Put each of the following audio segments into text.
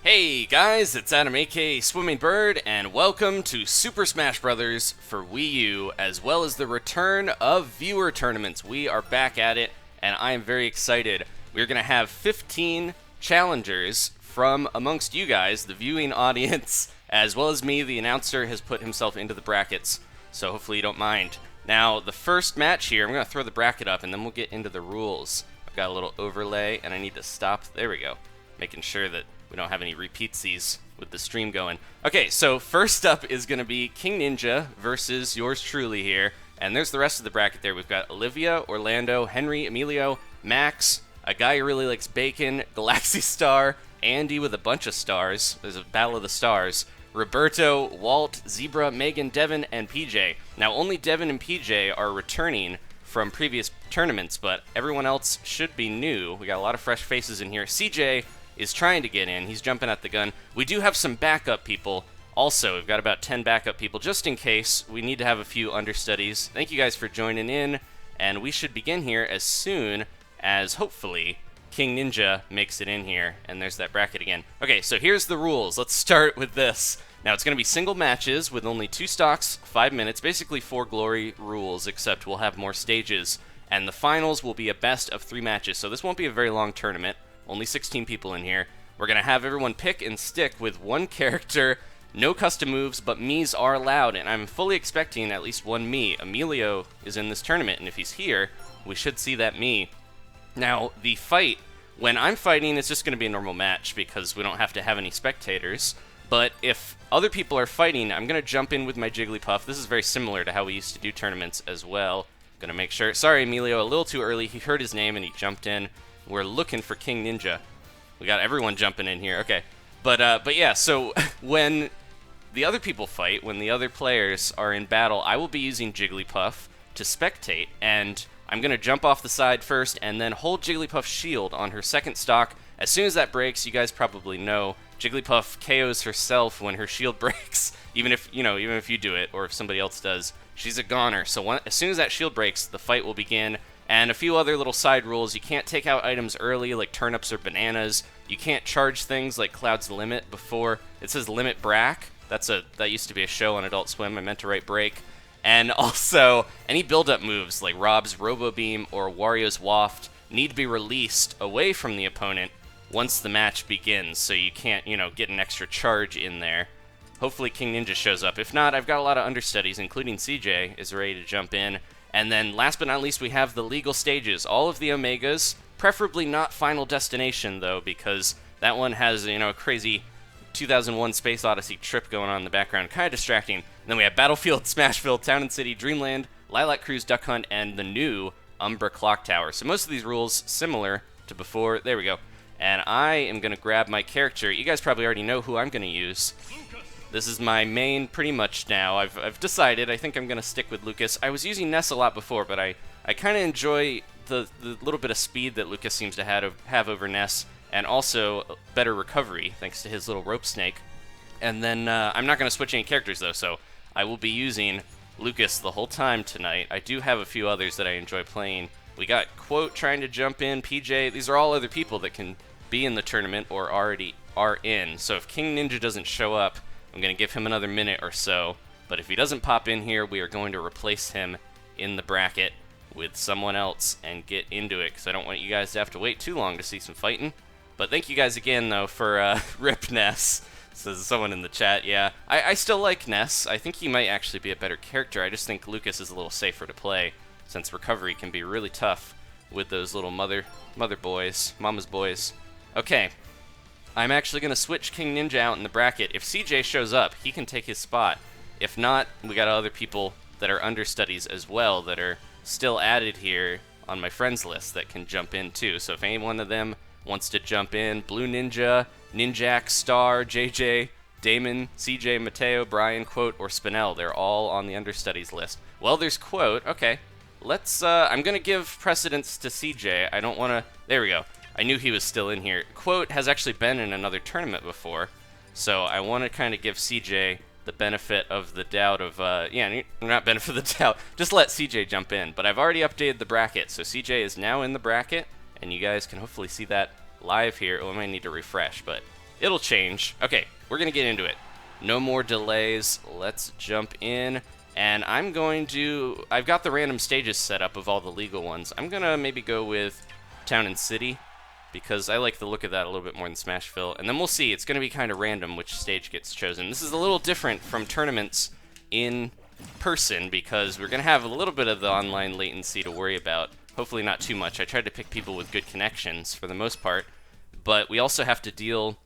Hey guys, it's Adam aka Swimming Bird, and welcome to Super Smash Bros. For Wii U, as well as the return of viewer tournaments. We are back at it, and I am very excited. We're going to have 15 challengers from amongst you guys, the viewing audience, as well as me. The announcer has put himself into the brackets, so hopefully you don't mind. Now, the first match here, I'm going to throw the bracket up, and then we'll get into the rules. I've got a little overlay, and I need to stop. There we go. Making sure that we don't have any repeatsies with the stream going. Okay, so first up is going to be King Ninja versus yours truly here. And there's the rest of the bracket there. We've got Olivia, Orlando, Henry, Emilio, Max, a guy who really likes bacon, Galaxy Star, Andy with a bunch of stars. There's a battle of the stars. Roberto, Walt, Zebra, Megan, Devin, and PJ. Now, only Devin and PJ are returning from previous tournaments, but everyone else should be new. We got a lot of fresh faces in here. CJ is trying to get in. He's jumping at the gun. We do have some backup people. Also, we've got about 10 backup people just in case. We need to have a few understudies. Thank you guys for joining in, and we should begin here as soon as, hopefully, King Ninja makes it in here. And there's that bracket again. Okay, so here's the rules. Let's start with this. Now, it's going to be single matches with only 2 stocks, 5 minutes, basically 4 glory rules, except we'll have more stages. And the finals will be a best of 3 matches, so this won't be a very long tournament. Only 16 people in here. We're going to have everyone pick and stick with one character, no custom moves, but Miis are allowed, and I'm fully expecting at least one Mii. Emilio is in this tournament, and if he's here, we should see that Mii. Now, the fight, when I'm fighting, it's just going to be a normal match because we don't have to have any spectators, but if other people are fighting, I'm going to jump in with my Jigglypuff. This is very similar to how we used to do tournaments as well. Going to make sure. Sorry, Emilio, a little too early. He heard his name and he jumped in. We're looking for King Ninja. We got everyone jumping in here. Okay. But yeah, so when the other people fight, when the other players are in battle, I will be using Jigglypuff to spectate, and I'm going to jump off the side first and then hold Jigglypuff's shield on her second stock. As soon as that breaks, you guys probably know, Jigglypuff KOs herself when her shield breaks, even if you do it or if somebody else does. She's a goner. So as soon as that shield breaks, the fight will begin. And a few other little side rules. You can't take out items early like turnips or bananas. You can't charge things like Cloud's Limit before. It says Limit Brack. That used to be a show on Adult Swim. I meant to write break. And also, any build-up moves like Rob's Robo Beam or Wario's Waft need to be released away from the opponent once the match begins, so you can't, get an extra charge in there. Hopefully King Ninja shows up. If not, I've got a lot of understudies, including CJ is ready to jump in. And then, last but not least, we have the legal stages. All of the Omegas, preferably not Final Destination, though, because that one has, a crazy 2001 Space Odyssey trip going on in the background. Kind of distracting. And then we have Battlefield, Smashville, Town and City, Dreamland, Lylat Cruise, Duck Hunt, and the new Umbra Clock Tower. So most of these rules similar to before. There we go. And I am going to grab my character. You guys probably already know who I'm going to use. This is my main pretty much now. I've decided. I think I'm going to stick with Lucas. I was using Ness a lot before, but I kind of enjoy the little bit of speed that Lucas seems to have over Ness, and also better recovery thanks to his little rope snake. And then I'm not going to switch any characters, though, so I will be using Lucas the whole time tonight. I do have a few others that I enjoy playing. We got Quote trying to jump in, PJ. These are all other people that can be in the tournament or already are in. So if King Ninja doesn't show up, I'm going to give him another minute or so, but if he doesn't pop in here, we are going to replace him in the bracket with someone else and get into it, because I don't want you guys to have to wait too long to see some fighting. But thank you guys again, though, for Rip Ness, says someone in the chat. Yeah, I still like Ness. I think he might actually be a better character. I just think Lucas is a little safer to play, since recovery can be really tough with those little mother boys, mama's boys. Okay. I'm actually going to switch King Ninja out in the bracket. If CJ shows up, he can take his spot. If not, we got other people that are understudies as well that are still added here on my friends list that can jump in too. So if any one of them wants to jump in, Blue Ninja, Ninjak, Star, JJ, Damon, CJ, Mateo, Brian, Quote, or Spinell, they're all on the understudies list. Well, there's Quote. Okay. I'm going to give precedence to CJ. I don't want to... There we go. I knew he was still in here. Quote has actually been in another tournament before, so I want to kind of give CJ the benefit of the doubt of, not benefit of the doubt, just let CJ jump in. But I've already updated the bracket, so CJ is now in the bracket, and you guys can hopefully see that live here. Oh, I might need to refresh, but it'll change. Okay, we're going to get into it. No more delays. Let's jump in. And I've got the random stages set up of all the legal ones. I'm going to maybe go with Town and City, because I like the look of that a little bit more than Smashville. And then we'll see. It's going to be kind of random which stage gets chosen. This is a little different from tournaments in person, because we're going to have a little bit of the online latency to worry about. Hopefully not too much. I tried to pick people with good connections for the most part, but we also have to deal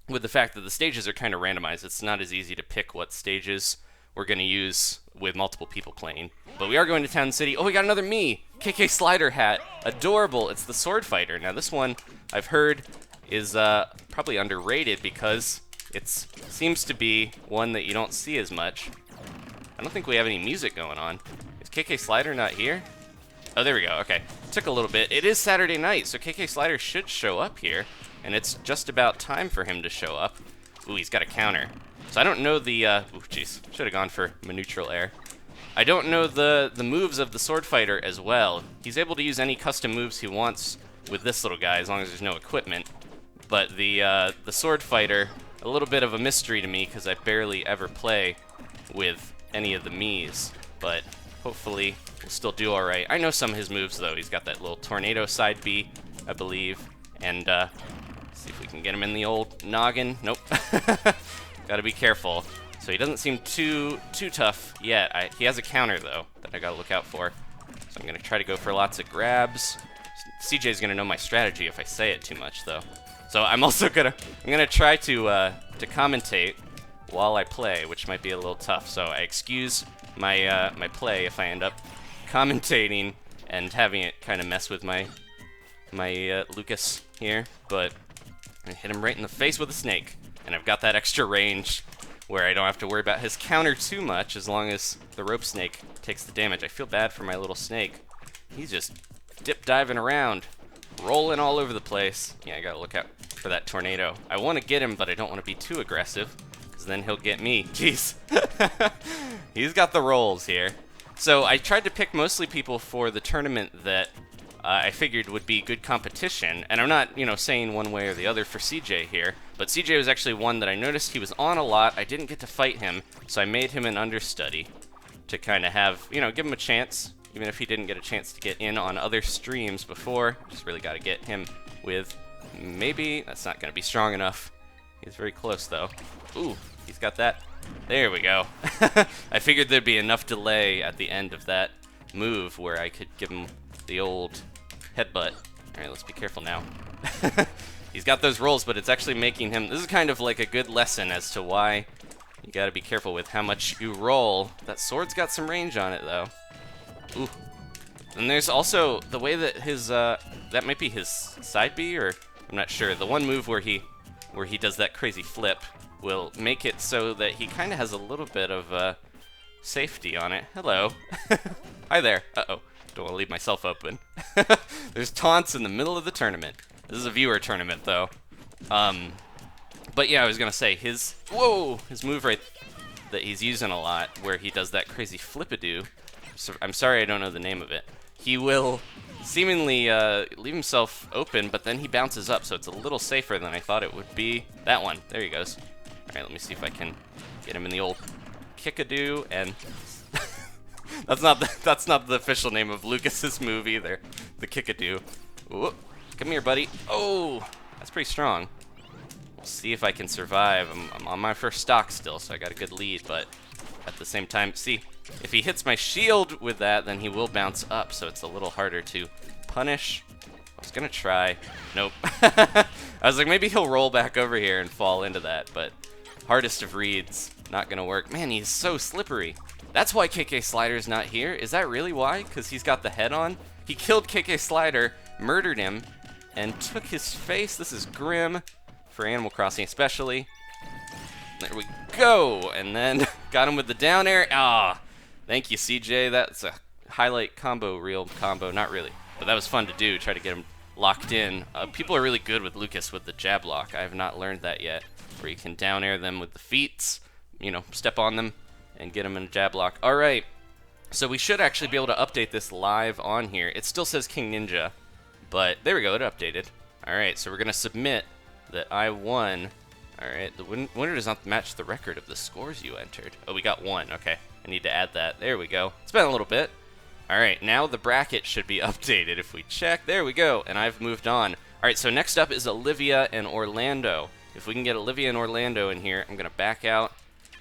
with the fact that the stages are kind of randomized. It's not as easy to pick what stages we're going to use with multiple people playing. But we are going to Town City. Oh, we got another Mii! KK Slider hat. Adorable. It's the Sword Fighter. Now this one, I've heard, is probably underrated because it seems to be one that you don't see as much. I don't think we have any music going on. Is KK Slider not here? Oh, there we go. Okay. Took a little bit. It is Saturday night, so KK Slider should show up here. And it's just about time for him to show up. Ooh, he's got a counter. So I don't know the, ooh, jeez, should have gone for my neutral air. I don't know the moves of the Sword Fighter as well. He's able to use any custom moves he wants with this little guy, as long as there's no equipment. But the Sword Fighter, a little bit of a mystery to me, because I barely ever play with any of the Miis. But hopefully we'll still do alright. I know some of his moves, though. He's got that little tornado side B, I believe. And, see if we can get him in the old noggin. Nope. Gotta be careful. So he doesn't seem too tough yet. He has a counter, though, that I gotta look out for. So I'm gonna try to go for lots of grabs. CJ's gonna know my strategy if I say it too much, though. So I'm also gonna try to commentate while I play, which might be a little tough. So I excuse my my play if I end up commentating and having it kind of mess with my Lucas here, but I hit him right in the face with a snake, and I've got that extra range where I don't have to worry about his counter too much as long as the rope snake takes the damage. I feel bad for my little snake. He's just dip-diving around, rolling all over the place. Yeah, I gotta look out for that tornado. I want to get him, but I don't want to be too aggressive, because then he'll get me. Jeez. He's got the rolls here. So I tried to pick mostly people for the tournament that I figured would be good competition, and I'm not, saying one way or the other for CJ here, but CJ was actually one that I noticed he was on a lot. I didn't get to fight him, so I made him an understudy to kind of have, give him a chance, even if he didn't get a chance to get in on other streams before. Just really got to get him with, maybe, that's not going to be strong enough. He's very close, though. Ooh, he's got that. There we go. I figured there'd be enough delay at the end of that move where I could give him the old headbutt. Alright, let's be careful now. He's got those rolls, but it's actually making him... This is kind of like a good lesson as to why you gotta be careful with how much you roll. That sword's got some range on it, though. Ooh. And there's also the way that his... that might be his side B, or... I'm not sure. The one move where he does that crazy flip will make it so that he kind of has a little bit of safety on it. Hello. Hi there. Uh-oh. Don't want to leave myself open. There's taunts in the middle of the tournament. This is a viewer tournament, though. But yeah, I was going to say, his move right that he's using a lot, where he does that crazy flip-a-doo. So, I'm sorry I don't know the name of it. He will seemingly leave himself open, but then he bounces up, so it's a little safer than I thought it would be. That one. There he goes. Alright, let me see if I can get him in the old kick-a-doo, and... That's not the official name of Lucas's move either. The kick-a-doo. Ooh, come here, buddy. Oh, that's pretty strong. We'll see if I can survive. I'm on my first stock still, so I got a good lead, but at the same time, see, if he hits my shield with that, then he will bounce up, so it's a little harder to punish. I was gonna try. Nope. I was like, maybe he'll roll back over here and fall into that, but hardest of reads, not gonna work. Man, he's so slippery. That's why KK Slider's not here. Is that really why? Because he's got the head on? He killed KK Slider, murdered him, and took his face. This is grim, for Animal Crossing especially. There we go! And then got him with the down air. Ah, thank you, CJ. That's a highlight combo, real combo. Not really, but that was fun to do, try to get him locked in. People are really good with Lucas with the jab lock. I have not learned that yet, where you can down air them with the feet, step on them, and get him in a jab lock. Alright, so we should actually be able to update this live on here. It still says King Ninja, but there we go, it updated. Alright, so we're going to submit that I won Alright, the winner does not match the record of the scores you entered. Oh, we got 1. Okay, I need to add that. There we go. It's been a little bit. Alright, now the bracket should be updated if we check. There we go, and I've moved on. Alright, so next up is Olivia and Orlando. If we can get Olivia and Orlando in here, I'm going to back out.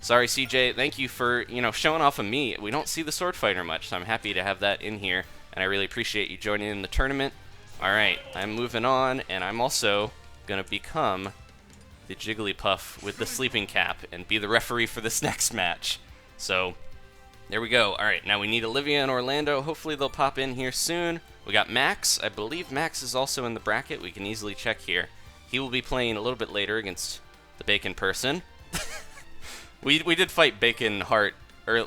Sorry, CJ, thank you for, showing off of me. We don't see the Sword Fighter much, so I'm happy to have that in here, and I really appreciate you joining in the tournament. Alright, I'm moving on, and I'm also going to become the Jigglypuff with the sleeping cap and be the referee for this next match. So, there we go. Alright, now we need Olivia and Orlando. Hopefully they'll pop in here soon. We got Max. I believe Max is also in the bracket. We can easily check here. He will be playing a little bit later against the Bacon person. we did fight Bacon Heart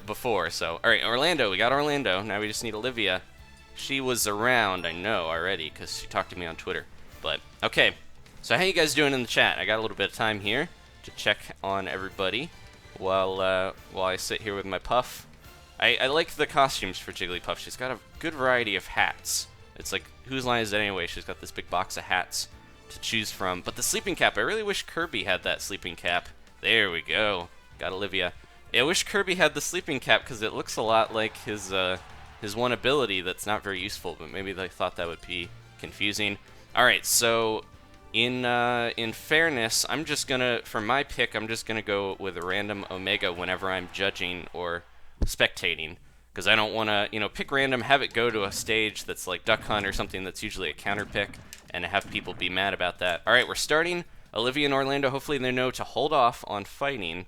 before, so... Alright, Orlando. We got Orlando. Now we just need Olivia. She was around, I know, already, because she talked to me on Twitter. But, okay. So how you guys doing in the chat? I got a little bit of time here to check on everybody while I sit here with my puff. I like the costumes for Jigglypuff. She's got a good variety of hats. It's like, whose line is it anyway? She's got this big box of hats to choose from. But the sleeping cap, I really wish Kirby had that sleeping cap. There we go. Got Olivia. Yeah, I wish Kirby had the sleeping cap because it looks a lot like his one ability that's not very useful, but maybe they thought that would be confusing. Alright, so in fairness, I'm just gonna, for my pick, I'm just gonna go with a random Omega whenever I'm judging or spectating, because I don't want to, pick random, have it go to a stage that's like Duck Hunt or something that's usually a counter pick, and have people be mad about that. Alright, we're starting. Olivia and Orlando, hopefully they know to hold off on fighting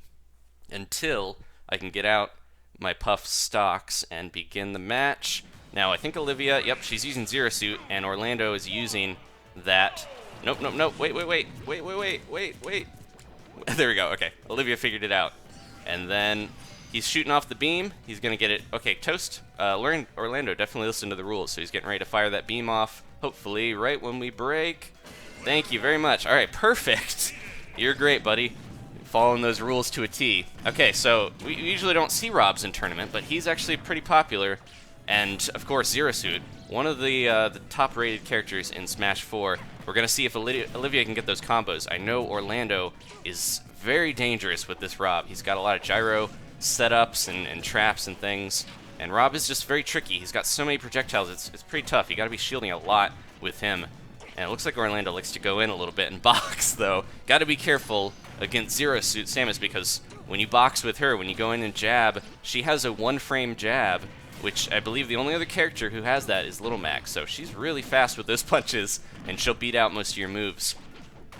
until I can get out my puff stocks and begin the match. Now, I think Olivia, yep, she's using Zero Suit, and Orlando is using that. Nope, nope, nope, wait. There we go, okay. Olivia figured it out. And then he's shooting off the beam. He's going to get it. Okay, Toast, Orlando definitely listened to the rules, so he's getting ready to fire that beam off, hopefully right when we break. Thank you very much. All right, perfect. You're great, buddy. Following those rules to a T. Okay, so we usually don't see Robs in tournament, but he's actually pretty popular. And, of course, Zero Suit, one of the top-rated characters in Smash 4. We're going to see if Olivia can get those combos. I know Orlando is very dangerous with this Rob. He's got a lot of gyro setups and traps and things. And Rob is just very tricky. He's got so many projectiles, it's pretty tough. You got to be shielding a lot with him. And it looks like Orlando likes to go in a little bit and box, though. Got to be careful against Zero Suit Samus, because when you box with her, when you go in and jab, she has a one-frame jab, which I believe the only other character who has that is Little Max, so she's really fast with those punches, and she'll beat out most of your moves.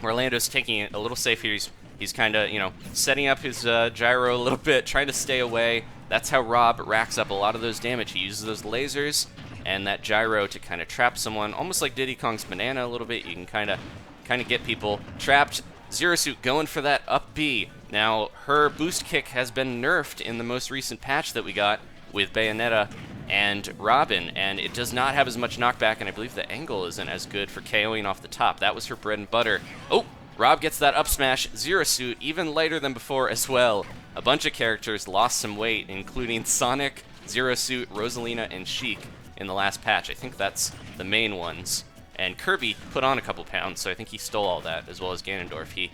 Orlando's taking it a little safe here. He's kind of, setting up his gyro a little bit, trying to stay away. That's how Rob racks up a lot of those damage. He uses those lasers and that gyro to kind of trap someone, almost like Diddy Kong's banana a little bit. You can kind of get people trapped. Zero Suit going for that up B. Now, her boost kick has been nerfed in the most recent patch that we got with Bayonetta and Robin, and it does not have as much knockback, and I believe the angle isn't as good for KOing off the top. That was her bread and butter. Oh, Rob gets that up smash. Zero Suit, even lighter than before as well. A bunch of characters lost some weight, including Sonic, Zero Suit, Rosalina, and Sheik in the last patch. I think that's the main ones. And Kirby put on a couple pounds, so I think he stole all that, as well as Ganondorf. He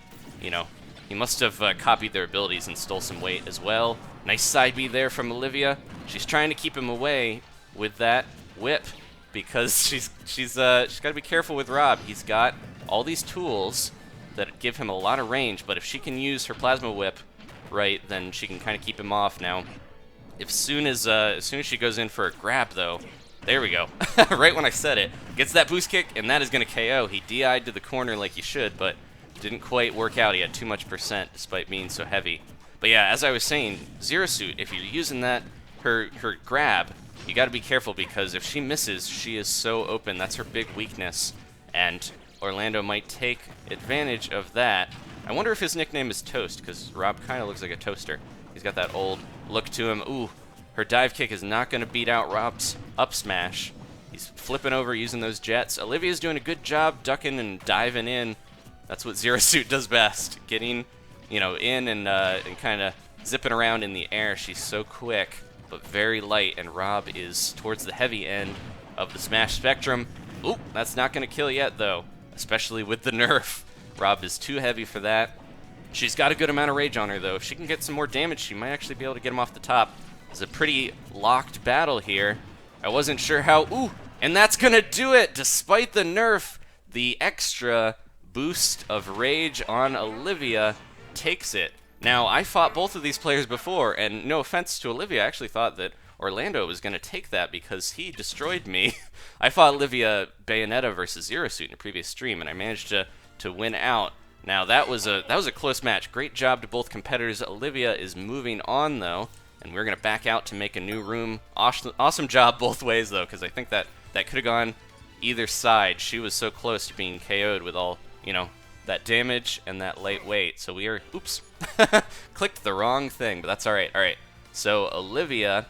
must have copied their abilities and stole some weight as well. Nice side B there from Olivia. She's trying to keep him away with that whip, because she's got to be careful with Rob. He's got all these tools that give him a lot of range, but if she can use her plasma whip right, then she can kind of keep him off. Now, as soon as she goes in for a grab, though, there we go. Right when I said it, gets that boost kick, and that is going to KO. He DI'd to the corner like he should, but didn't quite work out. He had too much percent despite being so heavy. But yeah, as I was saying, Zero Suit, if you're using that, her grab, you got to be careful, because if she misses, she is so open. That's her big weakness, and Orlando might take advantage of that. I wonder if his nickname is Toast, because Rob kind of looks like a toaster. He's got that old look to him. Ooh, her dive kick is not going to beat out Rob's up smash. He's flipping over using those jets. Olivia's doing a good job ducking and diving in. That's what Zero Suit does best, getting, in and kind of zipping around in the air. She's so quick, but very light, and Rob is towards the heavy end of the smash spectrum. Ooh, that's not going to kill yet, though, especially with the nerf. Rob is too heavy for that. She's got a good amount of rage on her, though. If she can get some more damage, she might actually be able to get him off the top. It's a pretty locked battle here. I wasn't sure how... Ooh! And that's gonna do it! Despite the nerf, the extra boost of rage on Olivia takes it. Now, I fought both of these players before, and no offense to Olivia, I actually thought that Orlando was going to take that because he destroyed me. I fought Olivia Bayonetta versus Zero Suit in a previous stream, and I managed to win out. Now, that was a close match. Great job to both competitors. Olivia is moving on, though, and we're going to back out to make a new room. Awesome job both ways, though, because I think that could have gone either side. She was so close to being KO'd with all, you know, that damage and that light weight. So we are, oops, clicked the wrong thing, but that's all right. All right, so Olivia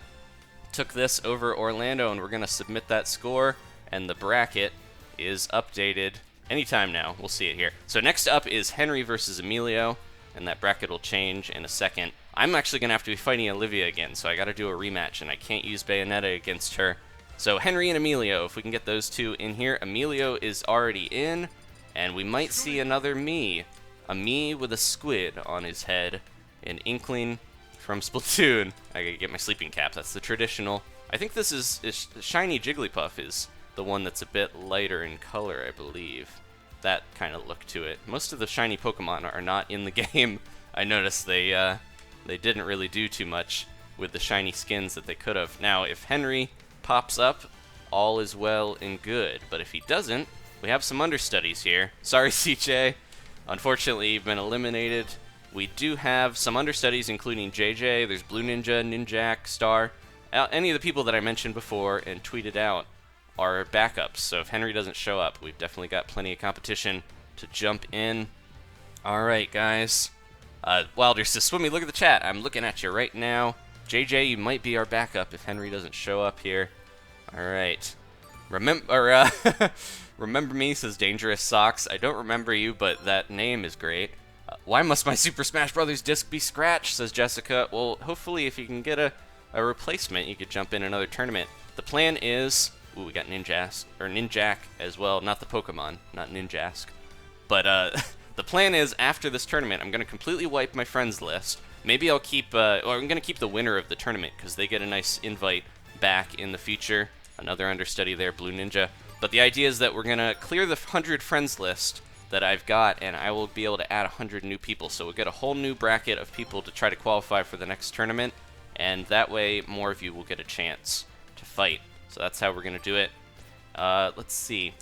took this over Orlando, and we're going to submit that score, and the bracket is updated anytime now. We'll see it here. So next up is Henry versus Emilio, and that bracket will change in a second. I'm actually going to have to be fighting Olivia again, so I got to do a rematch, and I can't use Bayonetta against her. So Henry and Emilio, if we can get those two in here. Emilio is already in, and we might see another Mii. A Mii with a squid on his head. An Inkling from Splatoon. I gotta get my sleeping cap. That's the traditional. I think this is shiny Jigglypuff is the one that's a bit lighter in color, I believe. That kind of look to it. Most of the shiny Pokemon are not in the game. I noticed they didn't really do too much with the shiny skins that they could have. Now, if Henry pops up, all is well and good. But if he doesn't, we have some understudies here. Sorry, CJ. Unfortunately, you've been eliminated. We do have some understudies, including JJ. There's Blue Ninja, Ninjak, Star. Any of the people that I mentioned before and tweeted out are backups. So if Henry doesn't show up, we've definitely got plenty of competition to jump in. All right, guys. Wilder says, Swimmy, look at the chat. I'm looking at you right now. JJ, you might be our backup if Henry doesn't show up here. All right. Remember me, says Dangerous Socks. I don't remember you, but that name is great. Why must my Super Smash Brothers disc be scratched, says Jessica. Well, hopefully if you can get a replacement, you could jump in another tournament. The plan is... Ooh, we got Ninjak as well. Not the Pokemon, not Ninjask. But the plan is, after this tournament, I'm going to completely wipe my friends list. Maybe I'll keep... or I'm going to keep the winner of the tournament, because they get a nice invite back in the future. Another understudy there, Blue Ninja. But the idea is that we're going to clear the 100 friends list that I've got, and I will be able to add 100 new people. So we'll get a whole new bracket of people to try to qualify for the next tournament, and that way more of you will get a chance to fight. So that's how we're going to do it. Let's see.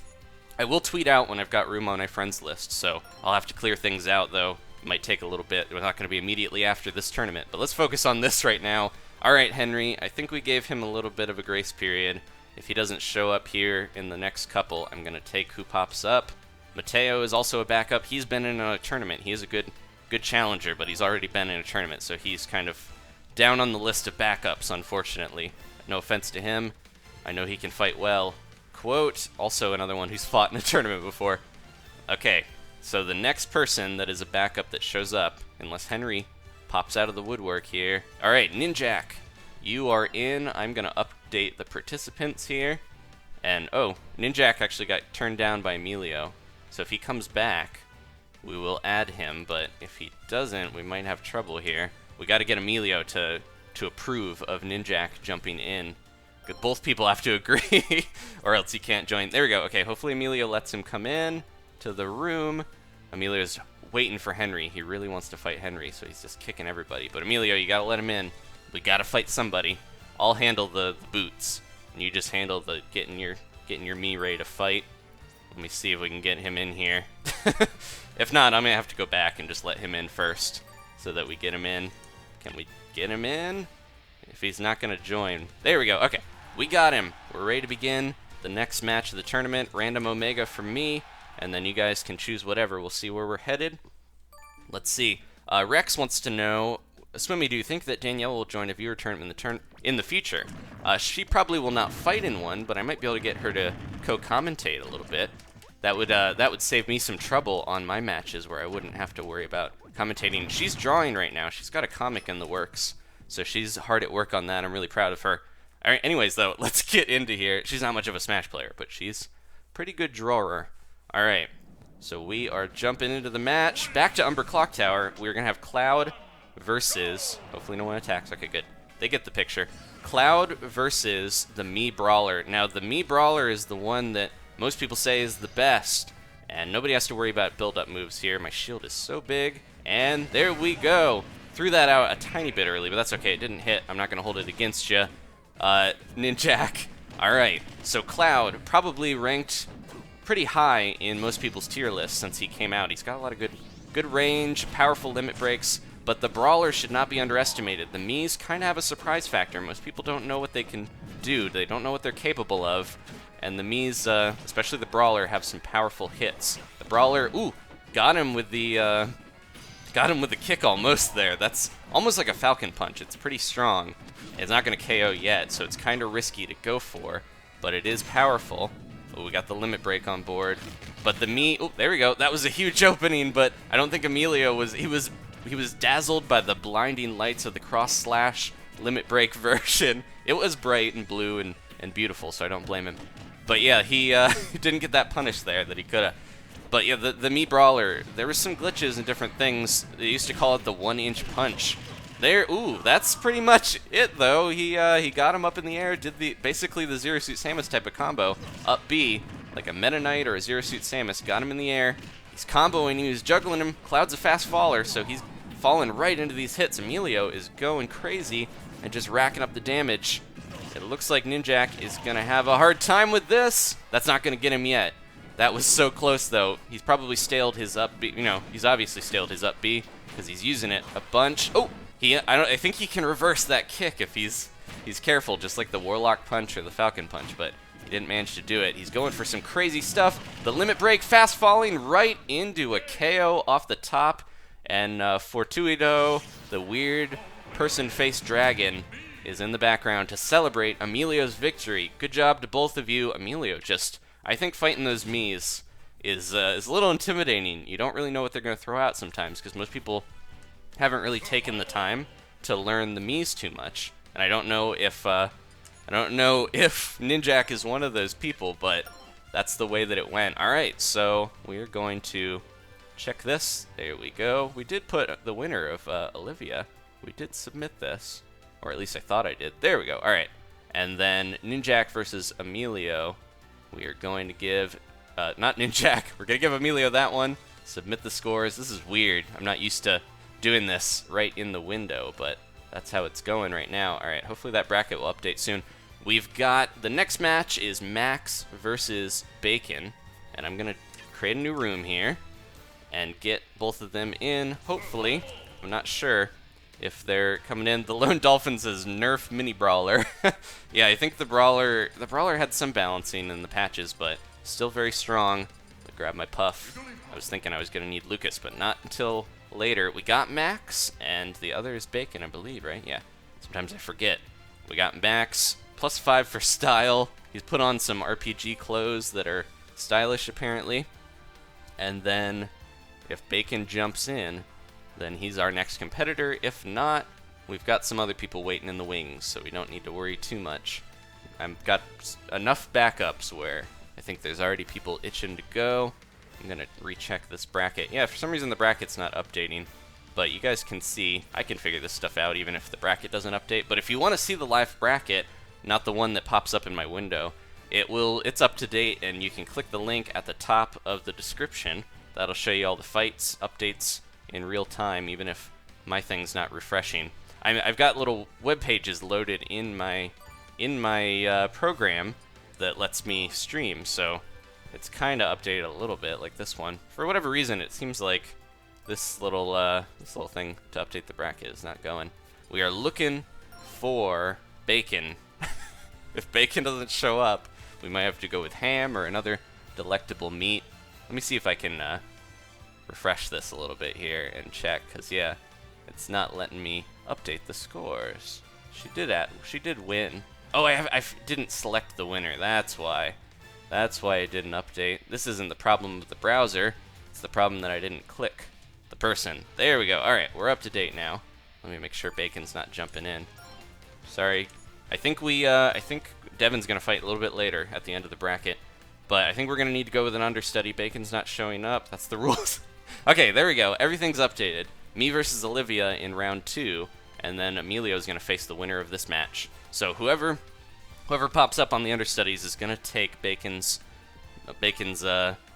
I will tweet out when I've got room on my friends list, so I'll have to clear things out, though. It might take a little bit. We're not going to be immediately after this tournament, but let's focus on this right now. All right, Henry, I think we gave him a little bit of a grace period. If he doesn't show up here in the next couple, I'm going to take who pops up. Mateo is also a backup. He's been in a tournament. He is a good challenger, but he's already been in a tournament, so he's kind of down on the list of backups, unfortunately. No offense to him. I know he can fight well. Quote, also another one who's fought in a tournament before. Okay, so the next person that is a backup that shows up, unless Henry pops out of the woodwork here. All right, Ninjak, you are in. I'm going to update the participants here. And, oh, Ninjak actually got turned down by Emilio. So if he comes back, we will add him. But if he doesn't, we might have trouble here. We got to get Emilio to approve of Ninjak jumping in. Both people have to agree, or else he can't join. There we go. Okay, hopefully Emilio lets him come in to the room. Emilio's waiting for Henry. He really wants to fight Henry, so he's just kicking everybody. But Emilio, you gotta let him in. We gotta fight somebody. I'll handle the boots, and you just handle the getting your Mii ready to fight. Let me see if we can get him in here. If not, I'm gonna have to go back and just let him in first, so that we get him in. Can we get him in? If he's not gonna join, there we go. Okay, we got him. We're ready to begin the next match of the tournament. Random Omega for me. And then you guys can choose whatever. We'll see where we're headed. Let's see. Rex wants to know, Swimmy, do you think that Danielle will join a viewer tournament in the future? She probably will not fight in one, but I might be able to get her to co-commentate a little bit. That would save me some trouble on my matches where I wouldn't have to worry about commentating. She's drawing right now. She's got a comic in the works, so she's hard at work on that. I'm really proud of her. All right, anyways, though, let's get into here. She's not much of a Smash player, but she's a pretty good drawer. All right, So we are jumping into the match. Back to Umbra Clock Tower. We're going to have Cloud versus... Hopefully no one attacks. Okay, good. They get the picture. Cloud versus the Mii Brawler. Now, the Mii Brawler is the one that most people say is the best. And nobody has to worry about build-up moves here. My shield is so big. And there we go. Threw that out a tiny bit early, but that's okay. It didn't hit. I'm not going to hold it against you. Ninjak. All right. So Cloud, probably ranked pretty high in most people's tier list since he came out. He's got a lot of good range, powerful limit breaks, but the Brawler should not be underestimated. The Miis kind of have a surprise factor. Most people don't know what they can do. They don't know what they're capable of, and the Miis, especially the Brawler, have some powerful hits. The Brawler, ooh, got him with the kick almost there. That's almost like a Falcon Punch. It's pretty strong. It's not going to KO yet, so it's kind of risky to go for, but it is powerful. Oh, we got the limit break on board. But the Mii, oh, there we go. That was a huge opening, but I don't think Emilio was, he was dazzled by the blinding lights of the cross-slash limit break version. It was bright and blue and beautiful, so I don't blame him. But yeah, he didn't get that punish there that he could have. But yeah, the Mii Brawler, there was some glitches and different things. They used to call it the 1-inch punch. There, ooh, that's pretty much it though. He got him up in the air, did basically the Zero Suit Samus type of combo, up B, like a Meta Knight or a Zero Suit Samus, got him in the air. He's comboing, he was juggling him. Cloud's a fast faller, so he's falling right into these hits. Emilio is going crazy and just racking up the damage. It looks like Ninjak is gonna have a hard time with this. That's not gonna get him yet. That was so close though. He's probably staled his up B. You know, he's obviously staled his up B because he's using it a bunch. Oh. I think he can reverse that kick if he's careful, just like the Warlock Punch or the Falcon Punch, but he didn't manage to do it. He's going for some crazy stuff. The limit break, fast falling right into a KO off the top, and Fortuito, the weird person-faced dragon, is in the background to celebrate Emilio's victory. Good job to both of you. Emilio just, I think fighting those Miis is a little intimidating. You don't really know what they're going to throw out sometimes, because most people haven't really taken the time to learn the Miis too much, and I don't know if Ninjak is one of those people, but that's the way that it went. All right, so we're going to check this. There we go. We did put the winner of Olivia. We did submit this, or at least I thought I did. There we go. All right, and then Ninjak versus Emilio. We are going to give not Ninjak. We're gonna give Emilio that one. Submit the scores. This is weird. I'm not used to doing this right in the window, but that's how it's going right now. All right, hopefully that bracket will update soon. We've got the next match is Max versus Bacon, and I'm gonna create a new room here and get both of them in. Hopefully, I'm not sure if they're coming in. The Lone Dolphin says Nerf Mini Brawler. Yeah, I think the Brawler had some balancing in the patches, but still very strong. I'll grab my puff. I was thinking I was gonna need Lucas, but not until later. We got Max, and the other is Bacon, I believe, right? Yeah. Sometimes I forget. We got Max, +5 for style. He's put on some RPG clothes that are stylish, apparently. And then, if Bacon jumps in, then he's our next competitor. If not, we've got some other people waiting in the wings, so we don't need to worry too much. I've got enough backups where I think there's already people itching to go. I'm going to recheck this bracket. Yeah, for some reason the bracket's not updating, but you guys can see, I can figure this stuff out even if the bracket doesn't update. But if you want to see the live bracket, not the one that pops up in my window, it's up to date, and you can click the link at the top of the description. That'll show you all the fights, updates in real time, even if my thing's not refreshing. I've got little web pages loaded in my program that lets me stream, so it's kind of updated a little bit, like this one. For whatever reason, it seems like this little thing to update the bracket is not going. We are looking for Bacon. If Bacon doesn't show up, we might have to go with ham or another delectable meat. Let me see if I can refresh this a little bit here and check, because yeah, it's not letting me update the scores. She did win. Oh, I didn't select the winner. That's why. That's why it didn't update. This isn't the problem with the browser. It's the problem that I didn't click the person. There we go. All right, we're up to date now. Let me make sure Bacon's not jumping in. Sorry. I think Devin's gonna fight a little bit later at the end of the bracket. But I think we're going to need to go with an understudy. Bacon's not showing up. That's the rules. Okay, there we go. Everything's updated. Me versus Olivia in round 2, and then Emilio's going to face the winner of this match. So whoever pops up on the understudies is going to take Bacon's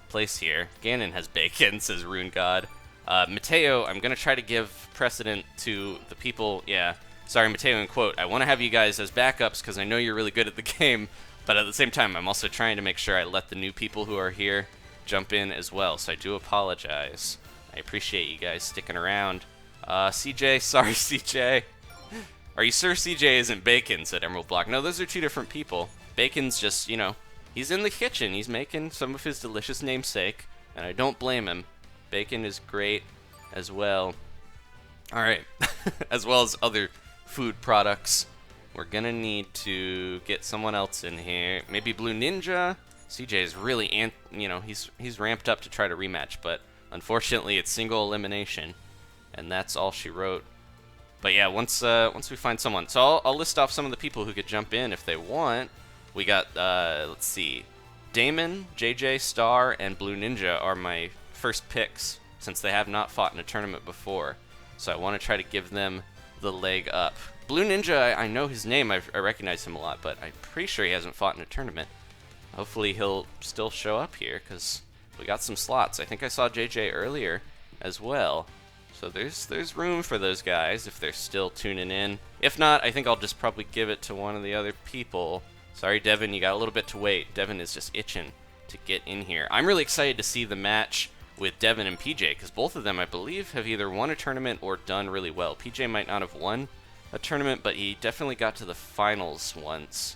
place here. Ganon has Bacon, says Rune God. Mateo, I'm going to try to give precedent to the people. Yeah, sorry, Mateo in quote. I want to have you guys as backups because I know you're really good at the game, but at the same time, I'm also trying to make sure I let the new people who are here jump in as well, so I do apologize. I appreciate you guys sticking around. CJ, sorry, CJ. Are you sure CJ isn't Bacon, said Emerald Block. No, those are 2 different people. Bacon's just, you know, he's in the kitchen. He's making some of his delicious namesake, and I don't blame him. Bacon is great as well. Alright, as well as other food products. We're gonna need to get someone else in here. Maybe Blue Ninja? CJ is really, he's ramped up to try to rematch, but unfortunately it's single elimination, and that's all she wrote. But yeah, once we find someone, so I'll list off some of the people who could jump in if they want. We got, let's see, Damon, JJ, Star, and Blue Ninja are my first picks, since they have not fought in a tournament before. So I want to try to give them the leg up. Blue Ninja, I know his name, I recognize him a lot, but I'm pretty sure he hasn't fought in a tournament. Hopefully he'll still show up here, because we got some slots. I think I saw JJ earlier as well. So there's room for those guys if they're still tuning in. If not, I think I'll just probably give it to one of the other people. Sorry, Devin, you got a little bit to wait. Devin is just itching to get in here. I'm really excited to see the match with Devin and PJ, because both of them, I believe, have either won a tournament or done really well. PJ might not have won a tournament, but he definitely got to the finals once.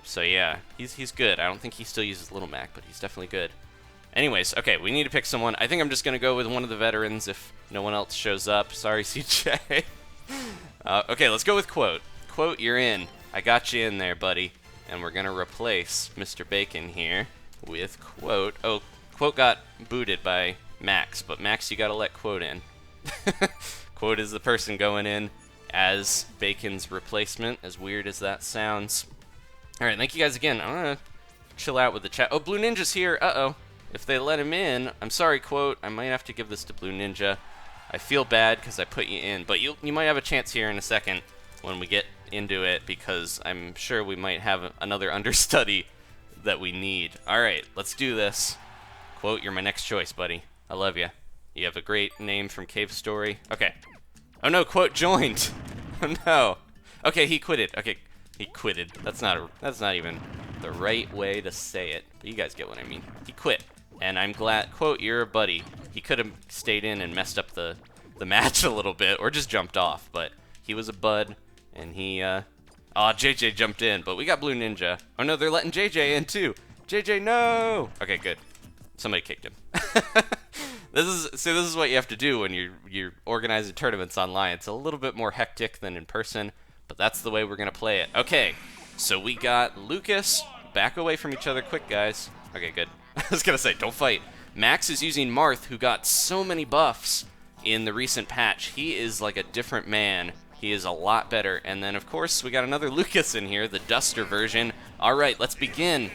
So yeah, he's good. I don't think he still uses Little Mac, but he's definitely good. Anyways, okay, we need to pick someone. I think I'm just going to go with one of the veterans if no one else shows up. Sorry, CJ. Okay, let's go with Quote. Quote, you're in. I got you in there, buddy. And we're going to replace Mr. Bacon here with Quote. Oh, Quote got booted by Max, but Max, you got to let Quote in. Quote is the person going in as Bacon's replacement, as weird as that sounds. Alright, thank you guys again. I'm going to chill out with the chat. Oh, Blue Ninja's here. Uh-oh. If they let him in, I'm sorry, Quote, I might have to give this to Blue Ninja. I feel bad because I put you in, but you might have a chance here in a second when we get into it, because I'm sure we might have another understudy that we need. Alright, let's do this. Quote, you're my next choice, buddy. I love you. You have a great name from Cave Story. Okay. Oh no, Quote joined. Oh no. Okay, he quitted. Okay, he quitted. That's not even the right way to say it, but you guys get what I mean. He quit. And I'm glad, Quote, you're a buddy. He could have stayed in and messed up the match a little bit, or just jumped off, but he was a bud, and he, oh, JJ jumped in, but we got Blue Ninja. Oh no, they're letting JJ in too. JJ, no! Okay, good. Somebody kicked him. This is what you have to do when you're organizing tournaments online. It's a little bit more hectic than in person, but that's the way we're gonna play it. Okay, so we got Lucas. Back away from each other quick, guys. Okay, good. I was gonna say, don't fight. Max is using Marth, who got so many buffs in the recent patch. He is like a different man. He is a lot better. And then, of course, we got another Lucas in here, the Duster version. All right, let's begin.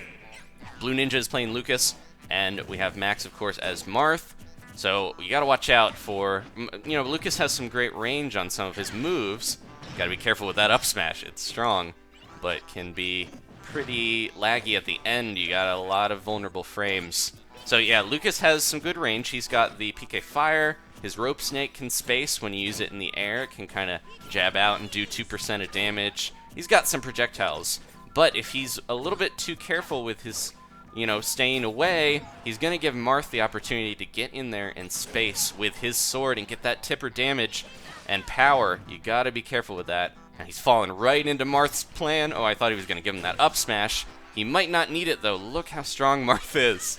Blue Ninja is playing Lucas, and we have Max, of course, as Marth. So you gotta watch out for, you know, Lucas has some great range on some of his moves. You gotta be careful with that up smash. It's strong, but can be pretty laggy at the end. You got a lot of vulnerable frames. So yeah, Lucas has some good range. He's got the PK Fire. His Rope Snake can space when you use it in the air. It can kind of jab out and do 2% of damage. He's got some projectiles. But if he's a little bit too careful with his, you know, staying away, he's going to give Marth the opportunity to get in there and space with his sword and get that tipper damage and power. You got to be careful with that. And he's falling right into Marth's plan. Oh, I thought he was going to give him that up smash. He might not need it, though. Look how strong Marth is.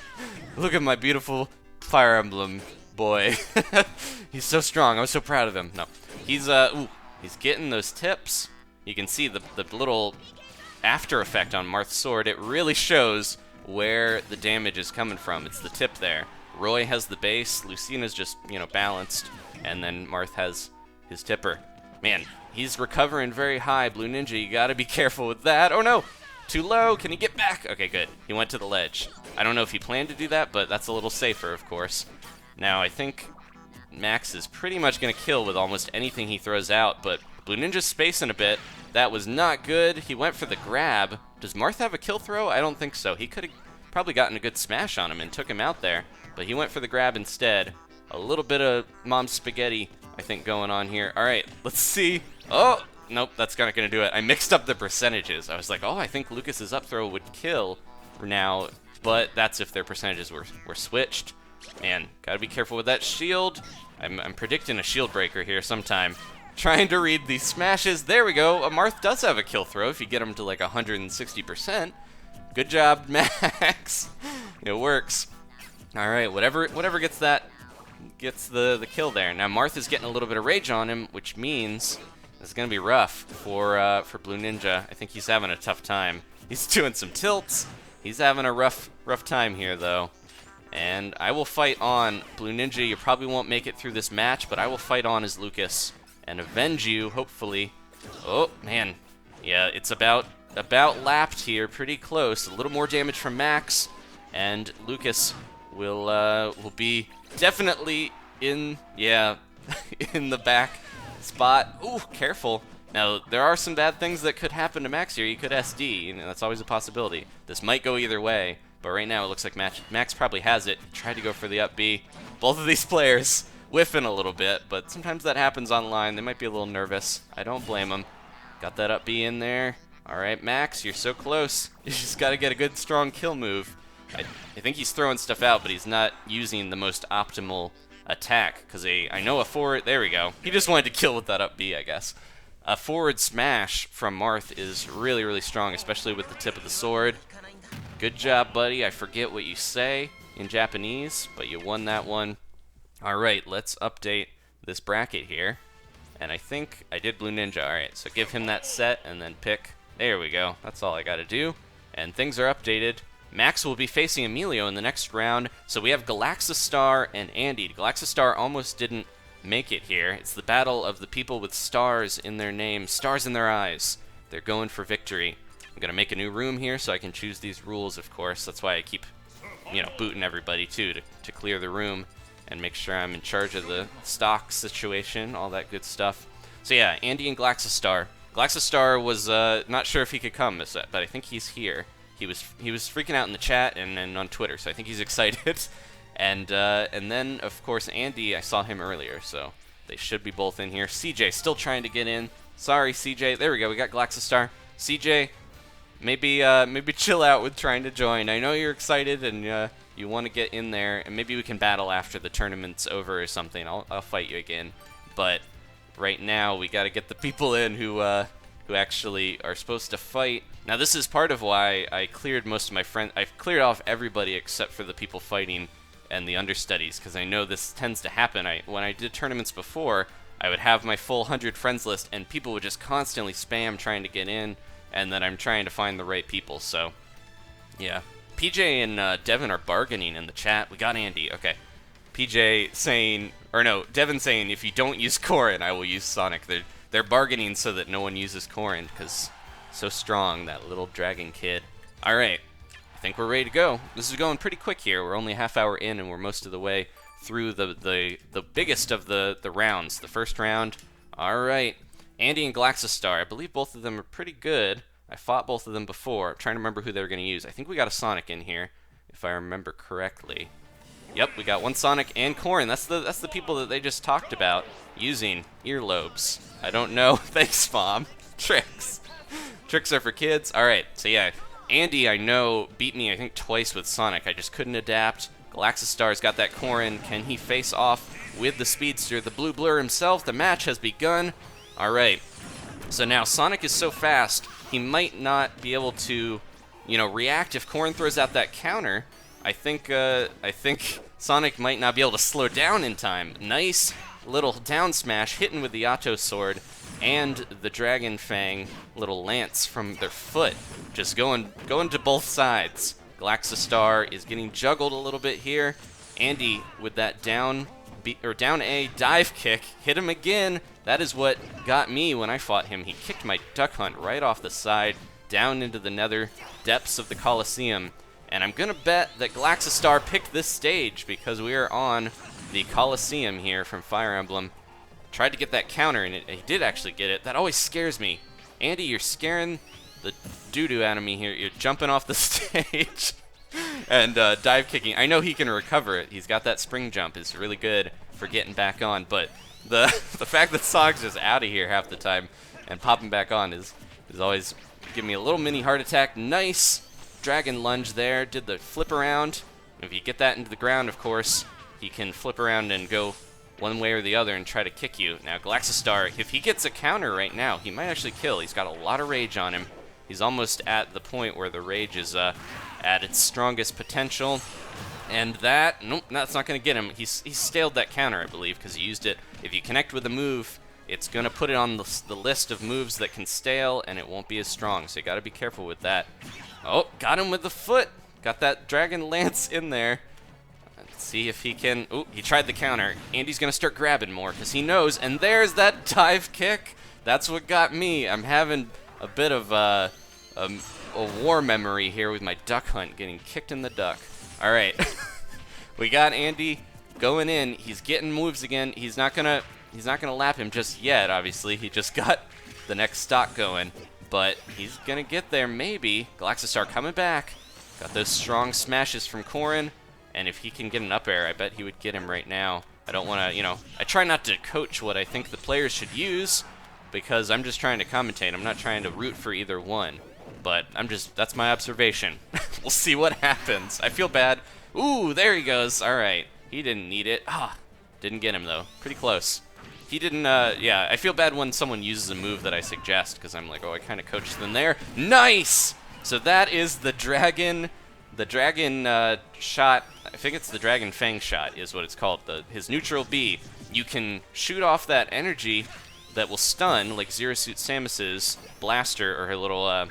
Look at my beautiful Fire Emblem boy. He's so strong. I was so proud of him. No, he's getting those tips. You can see the little after effect on Marth's sword. It really shows where the damage is coming from. It's the tip there. Roy has the base. Lucina's just, you know, balanced. And then Marth has his tipper. Man, he's recovering very high. Blue Ninja, you gotta be careful with that. Oh no! Too low. Can he get back? Okay, good. He went to the ledge. I don't know if he planned to do that, but that's a little safer, of course. Now, I think Max is pretty much going to kill with almost anything he throws out, but Blue Ninja's spacing a bit. That was not good. He went for the grab. Does Marth have a kill throw? I don't think so. He could have probably gotten a good smash on him and took him out there, but he went for the grab instead. A little bit of mom's spaghetti, I think, going on here. All right, let's see. Oh, nope, that's not going to do it. I mixed up the percentages. I was like, oh, I think Lucas's up throw would kill now, but that's if their percentages were switched. Man, got to be careful with that shield. I'm predicting a shield breaker here sometime. Trying to read these smashes. There we go. Marth does have a kill throw if you get him to like 160%. Good job, Max. It works. All right, whatever gets the kill there. Now Marth is getting a little bit of rage on him, which means it's gonna be rough for Blue Ninja. I think he's having a tough time. He's doing some tilts. He's having a rough time here though. And I will fight on Blue Ninja. You probably won't make it through this match, but I will fight on as Lucas and avenge you, hopefully. Oh man, yeah, it's about lapped here, pretty close. A little more damage from Max, and Lucas will be definitely in in the back spot. Ooh, careful. Now there are some bad things that could happen to Max here. He could SD, you know, that's always a possibility. This might go either way, but right now it looks like Max probably has it. Tried to go for the up B. Both of these players whiffing a little bit, but sometimes that happens online. They might be a little nervous. I don't blame them. Got that up B in there. All right, Max, you're so close. You just got to get a good, strong kill move. I think he's throwing stuff out, but he's not using the most optimal attack, because I know a forward... There we go. He just wanted to kill with that up B, I guess. A forward smash from Marth is really, really strong, especially with the tip of the sword. Good job, buddy. I forget what you say in Japanese, but you won that one. All right, let's update this bracket here. And I think I did Blue Ninja. All right, so give him that set and then pick. There we go. That's all I got to do. And things are updated. Max will be facing Emilio in the next round. So we have Galaxistar and Andy. Galaxistar almost didn't make it here. It's the battle of the people with stars in their names, stars in their eyes. They're going for victory. I'm going to make a new room here so I can choose these rules, of course. That's why I keep, you know, booting everybody, too, to clear the room and make sure I'm in charge of the stock situation, all that good stuff. So yeah, Andy and Galaxistar. Galaxistar was not sure if he could come, but I think he's here. He was freaking out in the chat and on Twitter, so I think he's excited. And then, of course, Andy, I saw him earlier, so they should be both in here. CJ still trying to get in. Sorry, CJ. There we go. We got Galaxistar. CJ, maybe chill out with trying to join. I know you're excited and you want to get in there, and maybe we can battle after the tournament's over or something. I'll fight you again. But right now, we got to get the people in who actually are supposed to fight. Now, this is part of why I cleared most of my friends. I've cleared off everybody except for the people fighting and the understudies, because I know this tends to happen. When I did tournaments before, I would have my full 100 friends list, and people would just constantly spam trying to get in, and then I'm trying to find the right people. So, yeah. PJ and Devin are bargaining in the chat. We got Andy. Okay. PJ saying, or no, Devin saying, if you don't use Corrin, I will use Sonic. They're bargaining so that no one uses Corrin, because so strong, that little dragon kid. All right. I think we're ready to go. This is going pretty quick here. We're only half hour in, and we're most of the way through the biggest of the rounds, the first round. All right. Andy and Galaxistar. I believe both of them are pretty good. I fought both of them before. I'm trying to remember who they were going to use. I think we got a Sonic in here, if I remember correctly. Yep, we got one Sonic and Corrin. That's the people that they just talked about using earlobes. I don't know. Thanks, Mom. Tricks. Tricks are for kids. All right, so yeah, Andy, I know, beat me, I think, twice with Sonic. I just couldn't adapt. Galaxistar's got that Corrin. Can he face off with the Speedster, the Blue Blur himself? The match has begun. All right. So now Sonic is so fast, he might not be able to, you know, react if Corrin throws out that counter. I think Sonic might not be able to slow down in time. Nice little down smash, hitting with the Atto sword and the Dragon Fang little lance from their foot, just going to both sides. Galaxistar is getting juggled a little bit here. Andy with that down A dive kick, hit him again. That is what got me when I fought him. He kicked my duck hunt right off the side. down into the nether depths of the Colosseum. And I'm going to bet that Galaxistar picked this stage because we are on the Colosseum here from Fire Emblem. Tried to get that counter, and he did actually get it. That always scares me. Andy, you're scaring the doo-doo out of me here. You're jumping off the stage and dive kicking. I know he can recover it. He's got that spring jump. It's really good for getting back on. But the fact that Sonic's just out of here half the time and popping back on is always giving me a little mini heart attack. Nice dragon lunge there. Did the flip around. If you get that into the ground, of course, he can flip around and go one way or the other and try to kick you. Now, Galaxistar, if he gets a counter right now, he might actually kill. He's got a lot of rage on him. He's almost at the point where the rage is at its strongest potential. And that, nope, that's not going to get him. He staled that counter, I believe, because he used it. If you connect with a move, it's going to put it on the list of moves that can stale, and it won't be as strong. So you got to be careful with that. Oh, got him with the foot. Got that Dragon Lance in there. Let's see if he can... Oh, he tried the counter. Andy's going to start grabbing more because he knows. And there's that dive kick. That's what got me. I'm having a bit of a war memory here with my duck hunt, getting kicked in the duck. All right. We got Andy going in. He's getting moves again. He's not gonna lap him just yet, obviously. He just got the next stock going. But he's going to get there, maybe. Galaxistar coming back. Got those strong smashes from Corrin. And if he can get an up air, I bet he would get him right now. I don't want to, you know, I try not to coach what I think the players should use because I'm just trying to commentate. I'm not trying to root for either one. But that's my observation. We'll see what happens. I feel bad. Ooh, there he goes. All right. He didn't need it. Didn't get him, though. Pretty close. He didn't, yeah, I feel bad when someone uses a move that I suggest, because I'm like, oh, I kind of coached them there. Nice! So that is the dragon shot. I think it's the Dragon Fang shot is what it's called, his neutral B. You can shoot off that energy that will stun, like Zero Suit Samus's blaster, or her little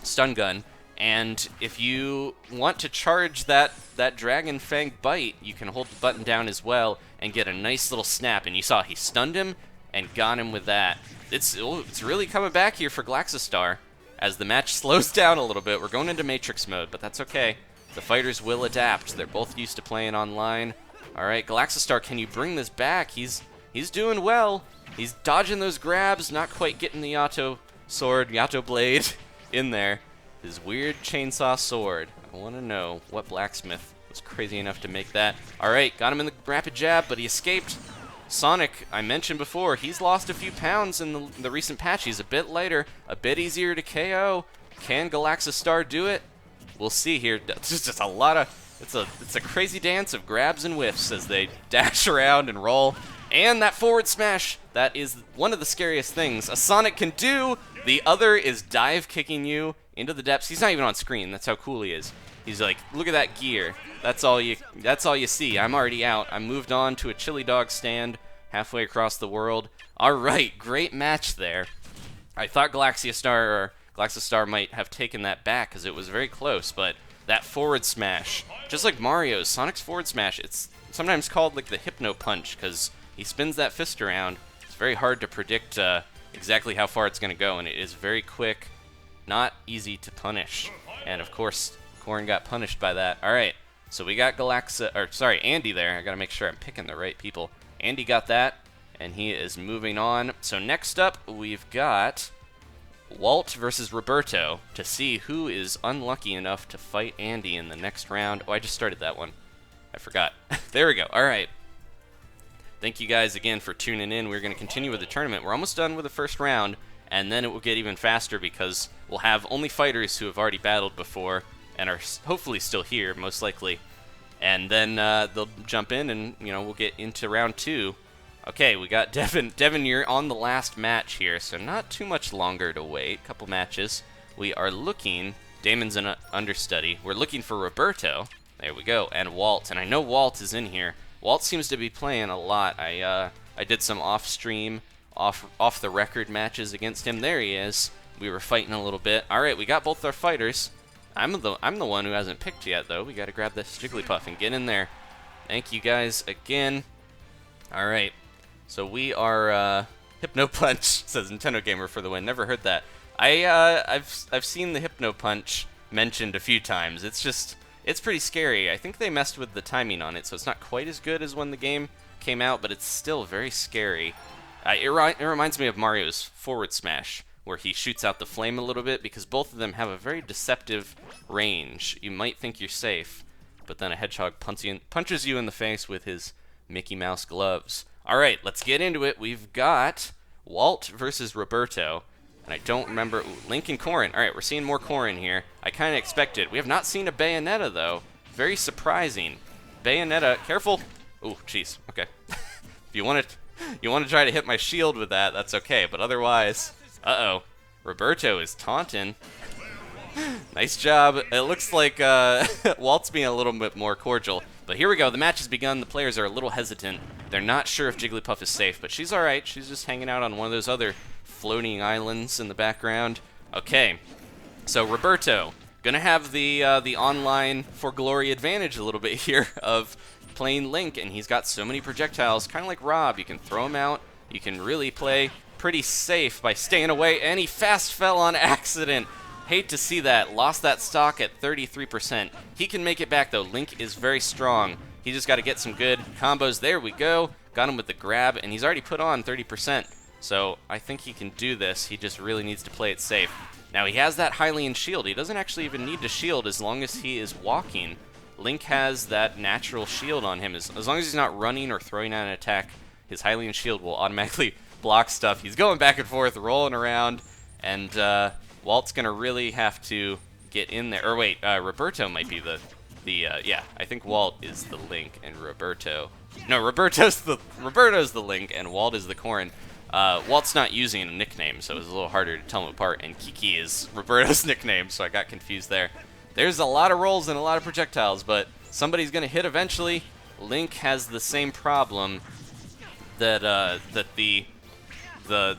stun gun. And if you want to charge that Dragon Fang bite, you can hold the button down as well and get a nice little snap. And you saw he stunned him and got him with that. It's really coming back here for Galaxistar as the match slows down a little bit. We're going into Matrix mode, but that's okay. The fighters will adapt. They're both used to playing online. All right, Galaxistar, can you bring this back? He's doing well. He's dodging those grabs, not quite getting the Yato blade in there. His weird chainsaw sword. I want to know what blacksmith was crazy enough to make that. All right, got him in the rapid jab, but he escaped. Sonic, I mentioned before, he's lost a few pounds in the recent patch. He's a bit lighter, a bit easier to KO. Can Galaxistar do it? We'll see here. It's just a lot of... It's a crazy dance of grabs and whiffs as they dash around and roll. And that forward smash, that is one of the scariest things a Sonic can do. The other is dive kicking you into the depths. He's not even on screen. That's how cool he is. He's like, look at that gear. That's all you see. I'm already out. I moved on to a chili dog stand halfway across the world. All right, great match there. I thought Galaxistar might have taken that back because it was very close, but that forward smash, just like Mario's, Sonic's forward smash, it's sometimes called like the Hypno Punch because he spins that fist around. It's very hard to predict exactly how far it's going to go, and it is very quick, not easy to punish. And of course, Corrin got punished by that. All right, so we got Andy there. I got to make sure I'm picking the right people. Andy got that, and he is moving on. So next up, we've got Walt versus Roberto to see who is unlucky enough to fight Andy in the next round. Oh, I just started that one. I forgot. There we go. All right. Thank you guys again for tuning in. We're going to continue with the tournament. We're almost done with the first round, and then it will get even faster because we'll have only fighters who have already battled before and are hopefully still here, most likely. And then they'll jump in, and we'll get into round 2. Okay, we got Devin. Devin, you're on the last match here, so not too much longer to wait. Couple matches. We are looking. Damon's an understudy. We're looking for Roberto. There we go, and Walt. And I know Walt is in here. Walt seems to be playing a lot. I did some off-stream, off-the-record matches against him. There he is. We were fighting a little bit. All right, we got both our fighters. I'm the one who hasn't picked yet, though. We got to grab this Jigglypuff and get in there. Thank you guys again. All right, so we are Hypno Punch, says Nintendo Gamer for the win. Never heard that. I've seen the Hypno Punch mentioned a few times. It's pretty scary. I think they messed with the timing on it, so it's not quite as good as when the game came out, but it's still very scary. It reminds me of Mario's forward smash, where he shoots out the flame a little bit, because both of them have a very deceptive range. You might think you're safe, but then a hedgehog punches you in the face with his Mickey Mouse gloves. Alright, let's get into it. We've got Walt versus Roberto, and I don't remember... Ooh, Link and Corrin. Alright, we're seeing more Corrin here. I kind of expected. We have not seen a Bayonetta, though. Very surprising. Bayonetta, careful! Ooh, jeez, okay. If you want to try to hit my shield with that, that's okay, but otherwise... Uh-oh. Roberto is taunting. Nice job. It looks like Walt's being a little bit more cordial. But here we go. The match has begun. The players are a little hesitant. They're not sure if Jigglypuff is safe, but she's alright. She's just hanging out on one of those other floating islands in the background. Okay. So Roberto, gonna have the online for glory advantage a little bit here of playing Link, and he's got so many projectiles, kind of like Rob. You can throw him out. You can really play pretty safe by staying away, and he fast fell on accident. Hate to see that. Lost that stock at 33%. He can make it back, though. Link is very strong. He just got to get some good combos. There we go. Got him with the grab, and he's already put on 30%. So I think he can do this. He just really needs to play it safe. Now, he has that Hylian shield. He doesn't actually even need to shield as long as he is walking. Link has that natural shield on him. As long as he's not running or throwing out an attack, his Hylian shield will automatically block stuff. He's going back and forth, rolling around, and Walt's going to really have to get in there. Or wait, Roberto might be yeah, I think Walt is the Link and Roberto... No, Roberto's the Link and Walt is the Corrin. Walt's not using a nickname, so it's a little harder to tell them apart, and Kiki is Roberto's nickname, so I got confused there. There's a lot of rolls and a lot of projectiles, but somebody's going to hit eventually. Link has the same problem that the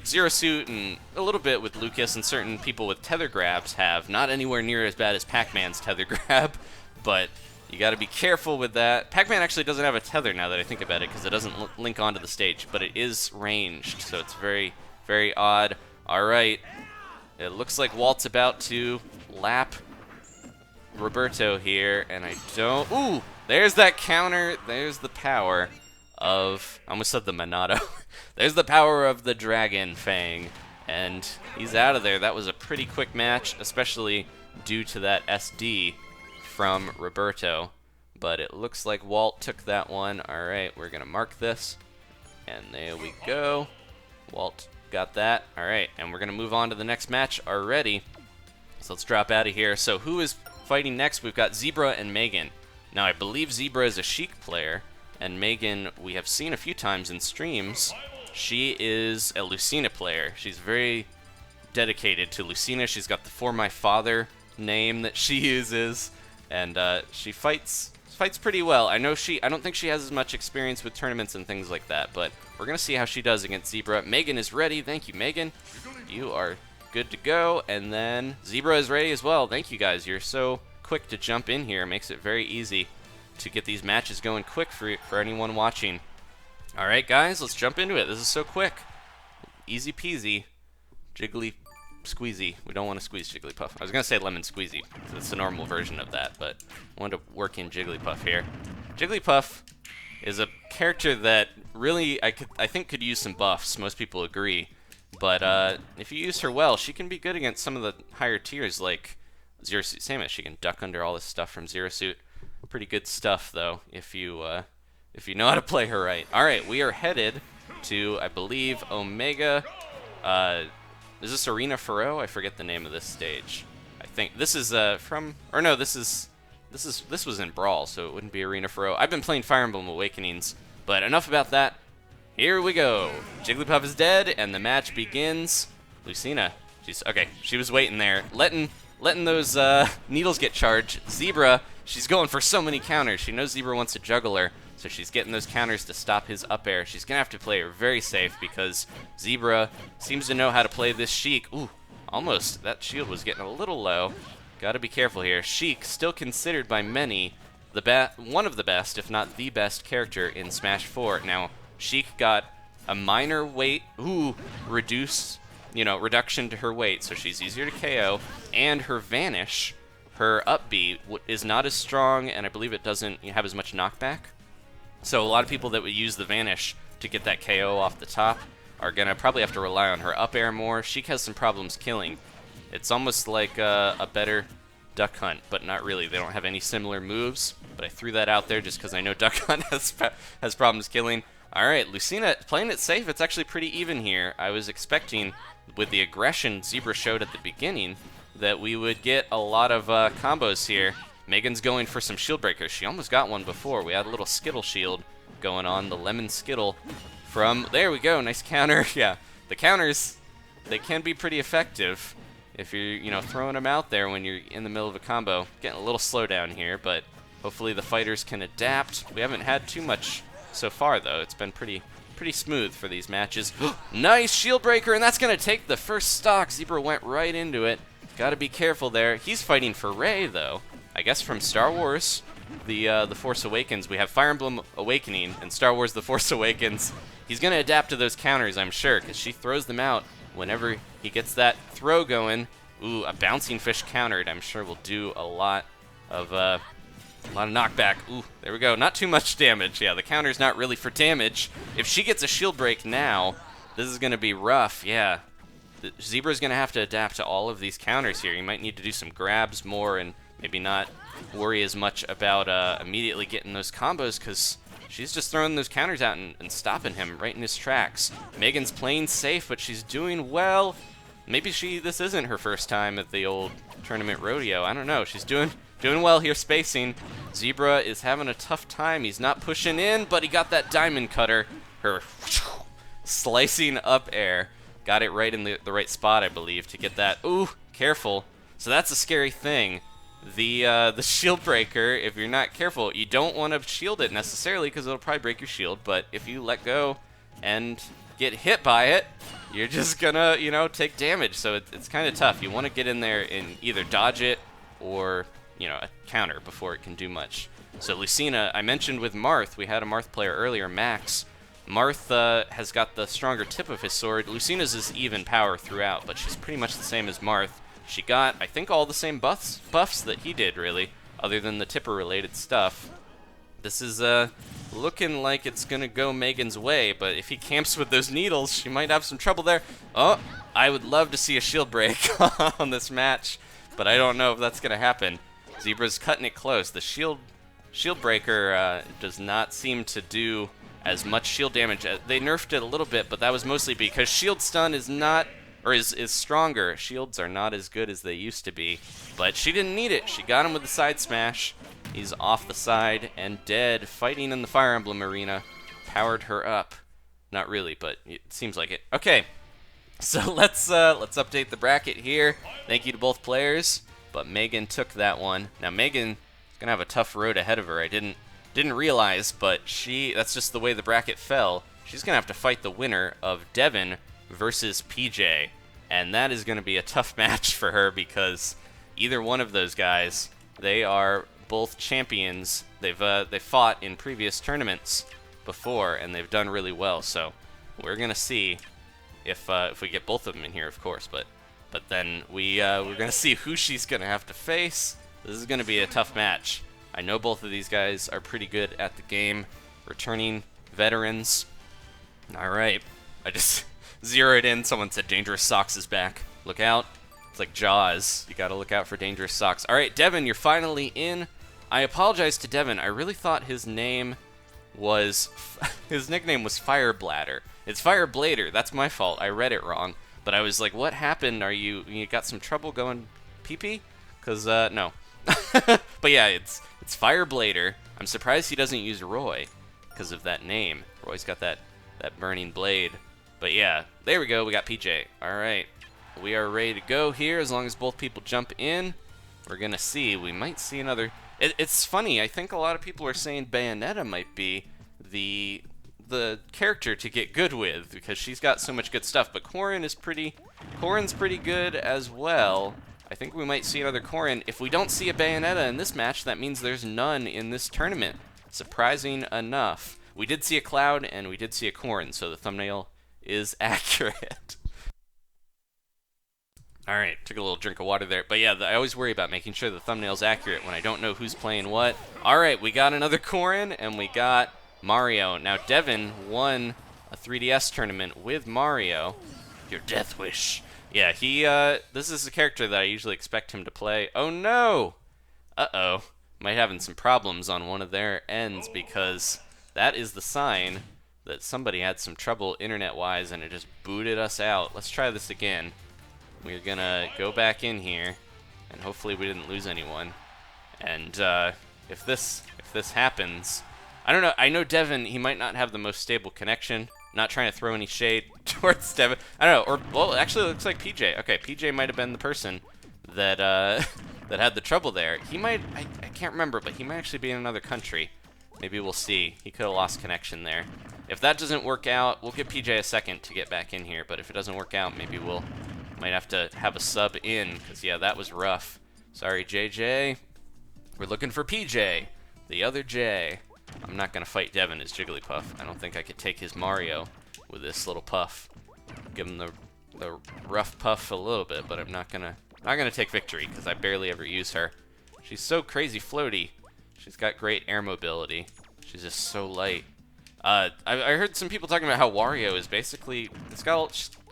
Zero Suit and a little bit with Lucas and certain people with tether grabs have. Not anywhere near as bad as Pac-Man's tether grab, but you got to be careful with that. Pac-Man actually doesn't have a tether now that I think about it, because it doesn't link onto the stage, but it is ranged, so it's very, very odd. All right, it looks like Walt's about to lap Roberto here, and I don't... Ooh, there's that counter. There's the power of... I almost said the Monado. There's the power of the Dragon Fang, and he's out of there. That was a pretty quick match, especially due to that SD from Roberto, but it looks like Walt took that one. All right, we're gonna mark this, and there we go. Walt got that. All right, and we're gonna move on to the next match already. So let's drop out of here. So who is fighting next? We've got Zebra and Megan. Now I believe Zebra is a Sheik player, and Megan we have seen a few times in streams. She is a Lucina player. She's very dedicated to Lucina. She's got the For My Father name that she uses, and she fights pretty well. I don't think she has as much experience with tournaments and things like that, but we're gonna see how she does against Zebra. Megan is ready. Thank you, Megan. You are good to go. And then Zebra is ready as well. Thank you guys. You're so quick to jump in here. Makes it very easy to get these matches going quick for anyone watching. All right, guys, let's jump into it. This is so quick. Easy peasy. Jiggly squeezy. We don't want to squeeze Jigglypuff. I was going to say lemon squeezy. It's the normal version of that, but I wanted to work in Jigglypuff here. Jigglypuff is a character that really I think could use some buffs. Most people agree. But if you use her well, she can be good against some of the higher tiers like Zero Suit Samus. She can duck under all this stuff from Zero Suit. Pretty good stuff, though, if you know how to play her right. All right, we are headed to, I believe, Omega. Is this Arena Faro? I forget the name of this stage. I think this is this was in Brawl, so it wouldn't be Arena Faro. I've been playing Fire Emblem Awakenings, but enough about that. Here we go. Jigglypuff is dead, and the match begins. Lucina, she was waiting there, letting those needles get charged. Zebra, she's going for so many counters. She knows Zebra wants to juggle her, so she's getting those counters to stop his up air. She's going to have to play her very safe because Zebra seems to know how to play this Sheik. Ooh, almost. That shield was getting a little low. Got to be careful here. Sheik, still considered by many one of the best, if not the best character in Smash 4. Now, Sheik got a minor weight reduce you know, reduction to her weight, so she's easier to KO, and her Vanish, her up B, is not as strong, and I believe it doesn't have as much knockback. So a lot of people that would use the Vanish to get that KO off the top are going to probably have to rely on her up air more. Sheik has some problems killing. It's almost like a better Duck Hunt, but not really. They don't have any similar moves, but I threw that out there just because I know Duck Hunt has problems killing. All right, Lucina playing it safe. It's actually pretty even here. I was expecting, with the aggression Zebra showed at the beginning, that we would get a lot of combos here. Megan's going for some shield breakers. She almost got one before. We had a little Skittle shield going on, the Lemon Skittle from, there we go, nice counter. Yeah, the counters, they can be pretty effective if you're, you know, throwing them out there when you're in the middle of a combo. Getting a little slow down here, but hopefully the fighters can adapt. We haven't had too much so far, though. It's been pretty smooth for these matches. Nice shield breaker, and that's going to take the first stock. Zebra went right into it. Got to be careful there. He's fighting for Rey, though. I guess from Star Wars, the Force Awakens, we have Fire Emblem Awakening, and Star Wars The Force Awakens. He's going to adapt to those counters, I'm sure, because she throws them out whenever he gets that throw going. Ooh, a bouncing fish countered, I'm sure will do a lot of knockback. Ooh, there we go. Not too much damage. Yeah, the counter's not really for damage. If she gets a shield break now, this is going to be rough. Yeah, Zebra's going to have to adapt to all of these counters here. You might need to do some grabs more and maybe not worry as much about immediately getting those combos, because she's just throwing those counters out and stopping him right in his tracks. Megan's playing safe, but she's doing well. Maybe this isn't her first time at the old tournament rodeo. I don't know. She's doing well here spacing. Zebra is having a tough time. He's not pushing in, but he got that diamond cutter. Her slicing up air. Got it right in the right spot, I believe, to get that. Ooh, careful. So that's a scary thing. The shield breaker, if you're not careful, you don't want to shield it necessarily because it'll probably break your shield, but if you let go and get hit by it, you're just gonna, you know, take damage. So it's kind of tough. You want to get in there and either dodge it or, you know, a counter before it can do much. So Lucina, I mentioned with Marth, we had a Marth player earlier, Max. Marth has got the stronger tip of his sword. Lucina's is even power throughout, but she's pretty much the same as Marth. She got, I think, all the same buffs that he did, really, other than the tipper-related stuff. This is looking like it's going to go Megan's way, but if he camps with those needles, she might have some trouble there. Oh, I would love to see a shield break on this match, but I don't know if that's going to happen. Zebra's cutting it close. The shield breaker does not seem to do as much shield damage. They nerfed it a little bit, but that was mostly because shield stun is not, or is stronger. Shields are not as good as they used to be, but she didn't need it. She got him with the side smash. He's off the side and dead. Fighting in the Fire Emblem arena powered her up. Not really, but it seems like it. Okay, so let's update the bracket here. Thank you to both players, but Megan took that one. Now Megan's gonna have a tough road ahead of her. I didn't realize, but that's just the way the bracket fell. She's gonna have to fight the winner of Devin versus PJ, and that is going to be a tough match for her because either one of those guys, they are both champions. They've fought in previous tournaments before, and they've done really well. So we're going to see if we get both of them in here, of course. But then we're going to see who she's going to have to face. This is going to be a tough match. I know both of these guys are pretty good at the game, returning veterans. All right, I just zeroed in. Someone said Dangerous Socks is back. Look out. It's like Jaws. You gotta look out for Dangerous Socks. Alright, Devin, you're finally in. I apologize to Devin. I really thought his name was... his nickname was Firebladder. It's Fireblader. That's my fault. I read it wrong. But I was like, what happened? You got some trouble going pee-pee? Because, no. But yeah, it's Fireblader. I'm surprised he doesn't use Roy because of that name. Roy's got that burning blade. But yeah, there we go. We got PJ. All right, we are ready to go here. As long as both people jump in, we're gonna see. We might see another. It's funny. I think a lot of people are saying Bayonetta might be the character to get good with because she's got so much good stuff. But Corrin's pretty good as well. I think we might see another Corrin. If we don't see a Bayonetta in this match, that means there's none in this tournament. Surprising enough. We did see a Cloud and we did see a Corrin, so the thumbnail is accurate. All right, took a little drink of water there. But yeah, I always worry about making sure the thumbnail's accurate when I don't know who's playing what. All right, we got another Corrin, and we got Mario. Now, Devin won a 3DS tournament with Mario. Your death wish. Yeah, this is a character that I usually expect him to play. Oh, no! Uh-oh. Might having some problems on one of their ends because that is the sign that somebody had some trouble internet-wise and it just booted us out. Let's try this again. We're gonna go back in here, and hopefully we didn't lose anyone. And if this happens, I don't know. I know Devin, he might not have the most stable connection. Not trying to throw any shade towards Devin. I don't know. Or well, actually, it looks like PJ. Okay, PJ might have been the person that that had the trouble there. He might. I can't remember, but he might actually be in another country. Maybe we'll see. He could have lost connection there. If that doesn't work out, we'll give PJ a second to get back in here. But if it doesn't work out, maybe we'll might have to have a sub in, because yeah, that was rough. Sorry, JJ. We're looking for PJ, the other J. I'm not gonna fight Devin as Jigglypuff. I don't think I could take his Mario with this little puff. Give him the rough puff a little bit, but I'm not gonna take victory because I barely ever use her. She's so crazy floaty. She's got great air mobility. She's just so light. I heard some people talking about how Wario is basically it's got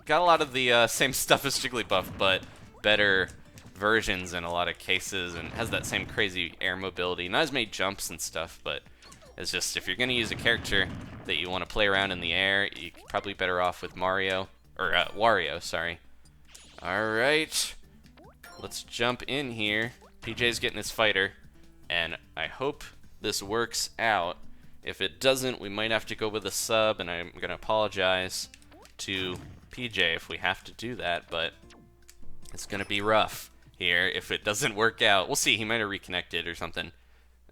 a lot of the same stuff as Jigglypuff, but better versions in a lot of cases, and has that same crazy air mobility. Not as many jumps and stuff, but it's just if you're gonna use a character that you want to play around in the air, you're probably better off with Mario or Wario. Sorry. All right, let's jump in here. PJ's getting his fighter, and I hope this works out. If it doesn't, we might have to go with a sub, and I'm gonna apologize to PJ if we have to do that, but it's gonna be rough here if it doesn't work out. We'll see. He might have reconnected or something,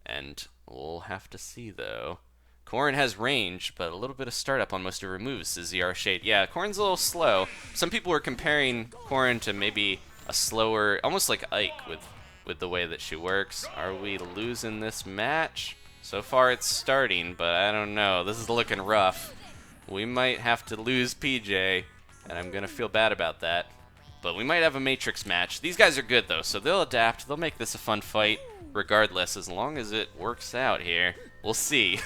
and we'll have to see though. Corrin has range, but a little bit of startup on most of her moves, says ZR Shade. Yeah, Corrin's a little slow. Some people were comparing Corrin to maybe a slower, almost like Ike with the way that she works. Are we losing this match? So far it's starting, but I don't know. This is looking rough. We might have to lose PJ, and I'm gonna feel bad about that. But we might have a Matrix match. These guys are good though, so they'll adapt. They'll make this a fun fight regardless, as long as it works out here. We'll see.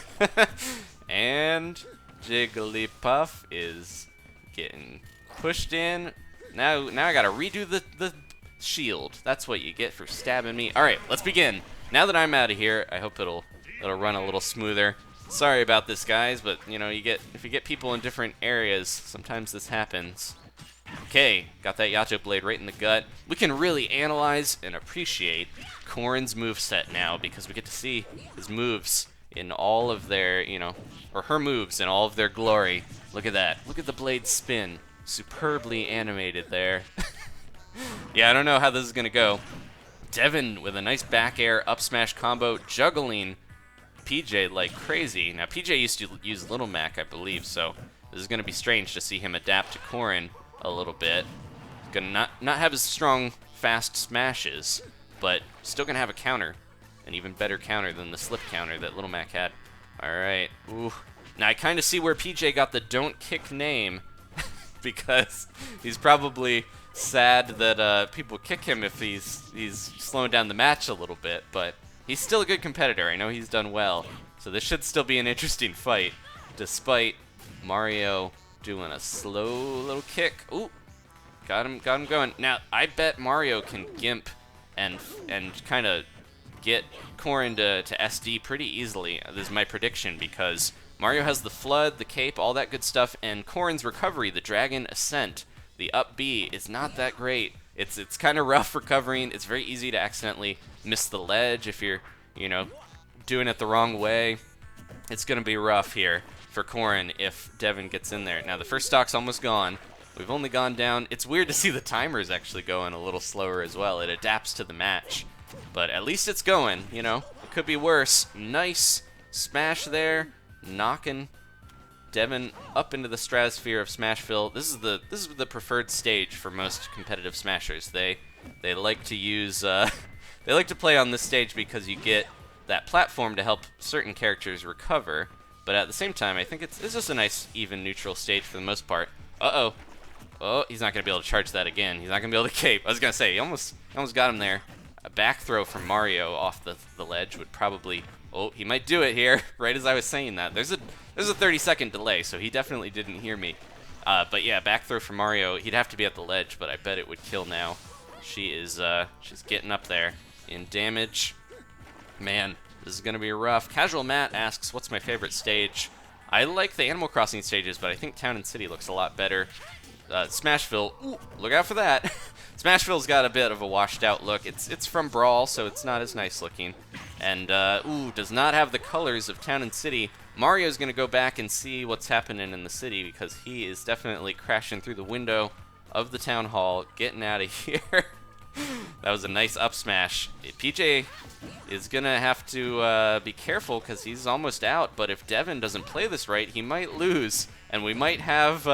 And Jigglypuff is getting pushed in. Now I gotta redo the shield. That's what you get for stabbing me. All right, let's begin. Now that I'm out of here, I hope it'll run a little smoother. Sorry about this, guys, but you know, if you get people in different areas, sometimes this happens. Okay, got that Yato Blade right in the gut. We can really analyze and appreciate Corrin's moveset now because we get to see his moves in all of their, or her moves in all of their glory. Look at that. Look at the blade spin. Superbly animated there. Yeah, I don't know how this is going to go. Devin with a nice back air up smash combo, juggling PJ like crazy. Now, PJ used to use Little Mac, I believe, so this is going to be strange to see him adapt to Corrin a little bit. Gonna not have as strong, fast smashes, but still gonna have a counter. An even better counter than the slip counter that Little Mac had. Alright. Ooh. Now, I kind of see where PJ got the don't kick name, because he's probably sad that people kick him if he's slowing down the match a little bit, but he's still a good competitor. I know he's done well, so this should still be an interesting fight, despite Mario doing a slow little kick. Ooh, got him going. Now, I bet Mario can gimp and kind of get Corrin to SD pretty easily. This is my prediction, because Mario has the F.L.U.D, the cape, all that good stuff, and Corrin's recovery, the Dragon Ascent, the up B, is not that great. It's kind of rough recovering. It's very easy to accidentally miss the ledge if you're, doing it the wrong way. It's going to be rough here for Corrin if Devin gets in there. Now, the first stock's almost gone. We've only gone down. It's weird to see the timers actually going a little slower as well. It adapts to the match. But at least it's going, It could be worse. Nice smash there, knocking Devin up into the stratosphere of Smashville. This is the preferred stage for most competitive smashers. They like to use they like to play on this stage because you get that platform to help certain characters recover. But at the same time, I think it's just a nice, even, neutral stage for the most part. Uh-oh. Oh, he's not going to be able to charge that again. He's not going to be able to cape. I was going to say, he almost got him there. A back throw from Mario off the ledge would probably... Oh, he might do it here, right as I was saying that. There's a 30-second delay, so he definitely didn't hear me. But yeah, back throw from Mario, he'd have to be at the ledge, but I bet it would kill now. She's getting up there in damage. Man, this is going to be rough. Casual Matt asks, what's my favorite stage? I like the Animal Crossing stages, but I think Town and City looks a lot better. Smashville, ooh, look out for that. Smashville's got a bit of a washed out look. It's from Brawl, so it's not as nice looking. And, ooh, does not have the colors of Town and City. Mario's going to go back and see what's happening in the city because he is definitely crashing through the window of the town hall, getting out of here. That was a nice up smash. PJ is going to have to be careful because he's almost out, but if Devin doesn't play this right, he might lose, and we might have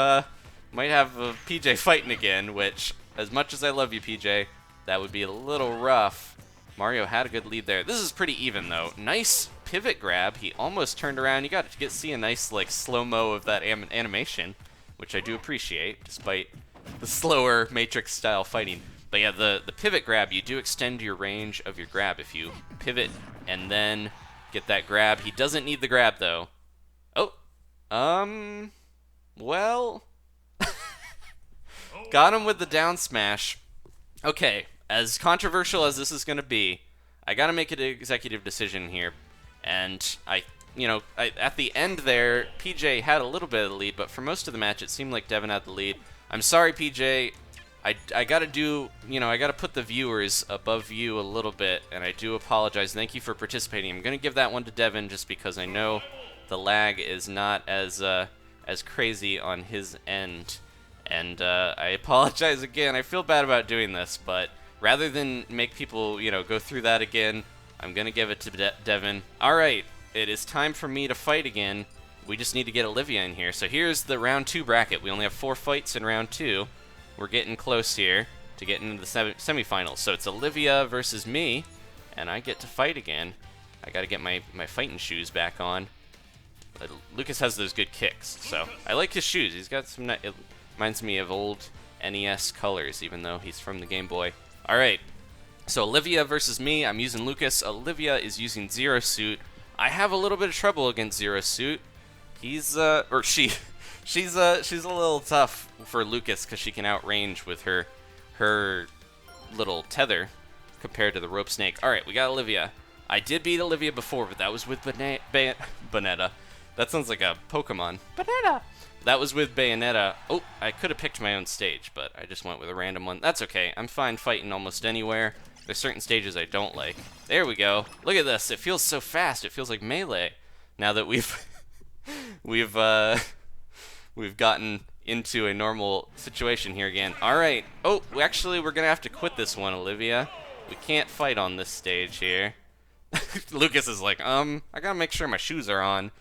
PJ fighting again, which, as much as I love you, PJ, that would be a little rough. Mario had a good lead there. This is pretty even, though. Nice pivot grab. He almost turned around. You got to see a nice, like, slow-mo of that animation, which I do appreciate, despite the slower Matrix-style fighting. But yeah, the pivot grab, you do extend your range of your grab if you pivot and then get that grab. He doesn't need the grab, though. Oh, well... Got him with the down smash. Okay, as controversial as this is going to be, I got to make an executive decision here. And at the end there, PJ had a little bit of the lead, but for most of the match, it seemed like Devin had the lead. I'm sorry, PJ. I got to do, I got to put the viewers above you a little bit, and I do apologize. Thank you for participating. I'm going to give that one to Devin just because I know the lag is not as crazy on his end. And I apologize again. I feel bad about doing this, but rather than make people, go through that again, I'm going to give it to Devin. All right, it is time for me to fight again. We just need to get Olivia in here. So here's the round 2 bracket. We only have 4 fights in round 2. We're getting close here to getting into the semifinals. So it's Olivia versus me, and I get to fight again. I got to get my fighting shoes back on. Lucas has those good kicks, so I like his shoes. He's got some... It reminds me of old NES colors, even though he's from the Game Boy. All right, so Olivia versus me. I'm using Lucas. Olivia is using Zero Suit. I have a little bit of trouble against Zero Suit. She's a little tough for Lucas because she can outrange with her little tether compared to the rope snake. All right, we got Olivia. I did beat Olivia before, but that was with Bayonetta. That sounds like a Pokemon. Banana. That was with Bayonetta. Oh, I could have picked my own stage, but I just went with a random one. That's okay. I'm fine fighting almost anywhere. There's certain stages I don't like. There we go. Look at this. It feels so fast. It feels like Melee. Now that we've gotten into a normal situation here again. All right. Oh, actually, we're gonna have to quit this one, Olivia. We can't fight on this stage here. Lucas is like, I gotta make sure my shoes are on.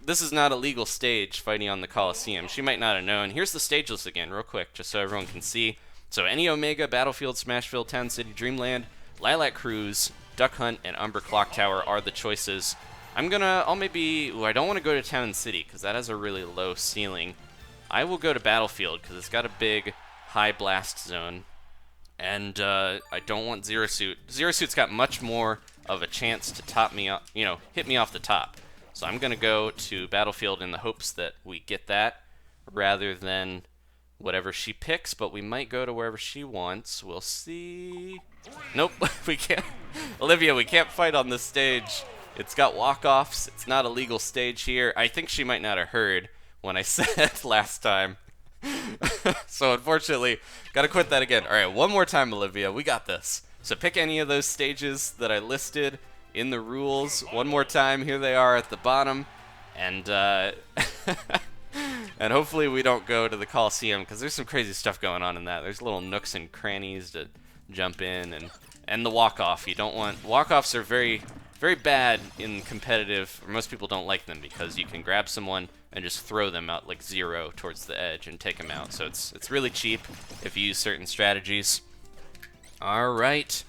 This is not a legal stage, fighting on the Coliseum. She might not have known. Here's the stage list again, real quick, just so everyone can see. So, Any Omega, Battlefield, Smashville, Town City, Dreamland, Lylat Cruise, Duck Hunt, and Umbra Clock Tower are the choices. I don't want to go to Town City, because that has a really low ceiling. I will go to Battlefield, because it's got a big, high blast zone. And, I don't want Zero Suit. Zero Suit's got much more of a chance to top me up, hit me off the top. So I'm going to go to Battlefield in the hopes that we get that rather than whatever she picks, but we might go to wherever she wants. We'll see. Nope, we can't. Olivia, we can't fight on this stage. It's got walk-offs. It's not a legal stage here. I think she might not have heard when I said last time. So unfortunately, got to quit that again. All right, one more time, Olivia. We got this. So pick any of those stages that I listed in the rules. One more time, here they are at the bottom, and and hopefully we don't go to the Coliseum because there's some crazy stuff going on in that. There's little nooks and crannies to jump in, and the walk-off. You don't want walk-offs are very bad in competitive. Or most people don't like them because you can grab someone and just throw them out like zero towards the edge and take them out. So it's really cheap if you use certain strategies. All right.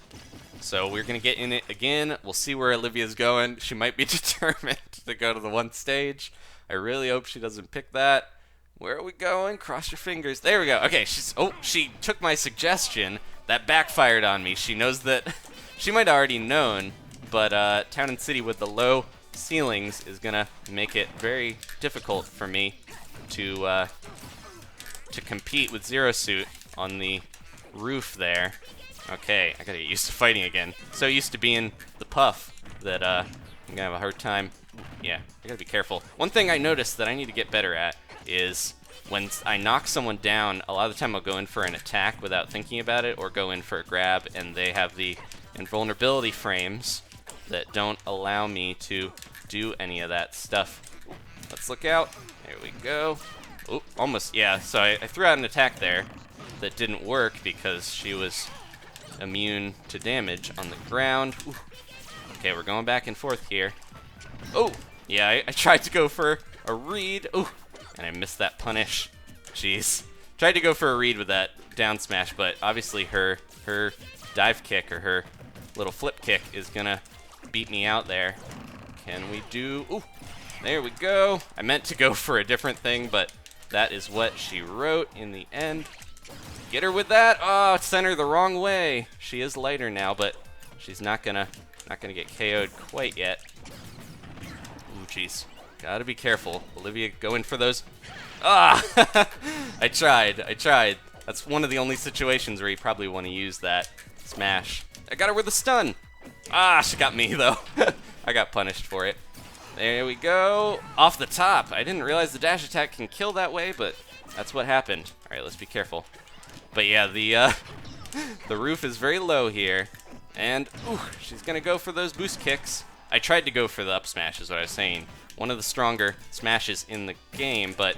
So we're going to get in it again. We'll see where Olivia's going. She might be determined to go to the one stage. I really hope she doesn't pick that. Where are we going? Cross your fingers. There we go. Okay, she took my suggestion. That backfired on me. She knows that... she might have already known, but Town and City with the low ceilings is gonna make it very difficult for me to compete with Zero Suit on the roof there. Okay, I gotta get used to fighting again. So used to being the Puff that I'm gonna have a hard time. Yeah, I gotta be careful. One thing I noticed that I need to get better at is when I knock someone down, a lot of the time I'll go in for an attack without thinking about it, or go in for a grab, and they have the invulnerability frames that don't allow me to do any of that stuff. Let's look out. There we go. Oh, almost, yeah, so I threw out an attack there that didn't work because she was immune to damage on the ground. Ooh. Okay, we're going back and forth here. Oh, yeah, I tried to go for a read. Ooh, and I missed that punish. Jeez. Tried to go for a read with that down smash, but obviously her dive kick or her little flip kick is gonna beat me out there. Can we do... Ooh, there we go. I meant to go for a different thing, but that is what she wrote in the end. Get her with that. Oh, sent her the wrong way. She is lighter now, but she's not gonna get KO'd quite yet. Ooh, jeez. Gotta be careful. Olivia, go in for those. Ah! I tried. That's one of the only situations where you probably want to use that smash. I got her with a stun. Ah, she got me, though. I got punished for it. There we go. Off the top. I didn't realize the dash attack can kill that way, but that's what happened. All right, let's be careful. But yeah, the roof is very low here. And, ooh, she's going to go for those boost kicks. I tried to go for the up smash, is what I was saying. One of the stronger smashes in the game, but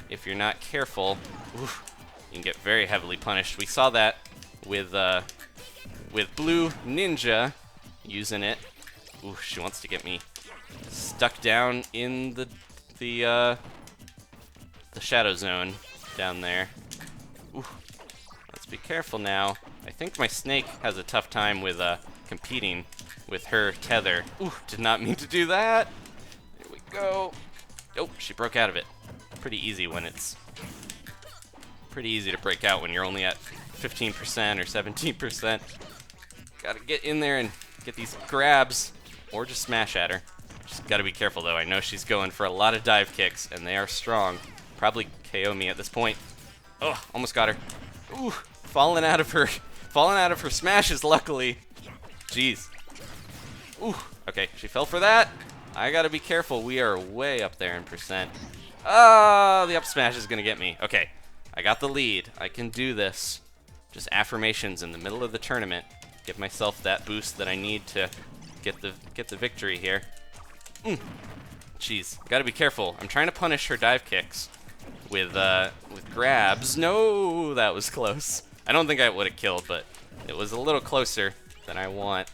if you're not careful, ooh, you can get very heavily punished. We saw that with Blue Ninja using it. Ooh, she wants to get me stuck down in the shadow zone down there. Ooh, let's be careful now. I think my snake has a tough time with competing with her tether. Ooh, did not mean to do that. There we go. Oh, she broke out of it. Pretty easy to break out when you're only at 15% or 17%. Gotta get in there and get these grabs, or just smash at her. Just gotta be careful though. I know she's going for a lot of dive kicks, and they are strong. Probably KO me at this point. Oh, almost got her. Ooh, falling out of her smashes, luckily. Jeez. Ooh, okay, she fell for that. I gotta be careful. We are way up there in percent. Oh, the up smash is gonna get me. Okay, I got the lead. I can do this. Just affirmations in the middle of the tournament. Give myself that boost that I need to get the victory here. Jeez, gotta be careful. I'm trying to punish her dive kicks with grabs. No, that was close. I don't think I would have killed, but it was a little closer than I want.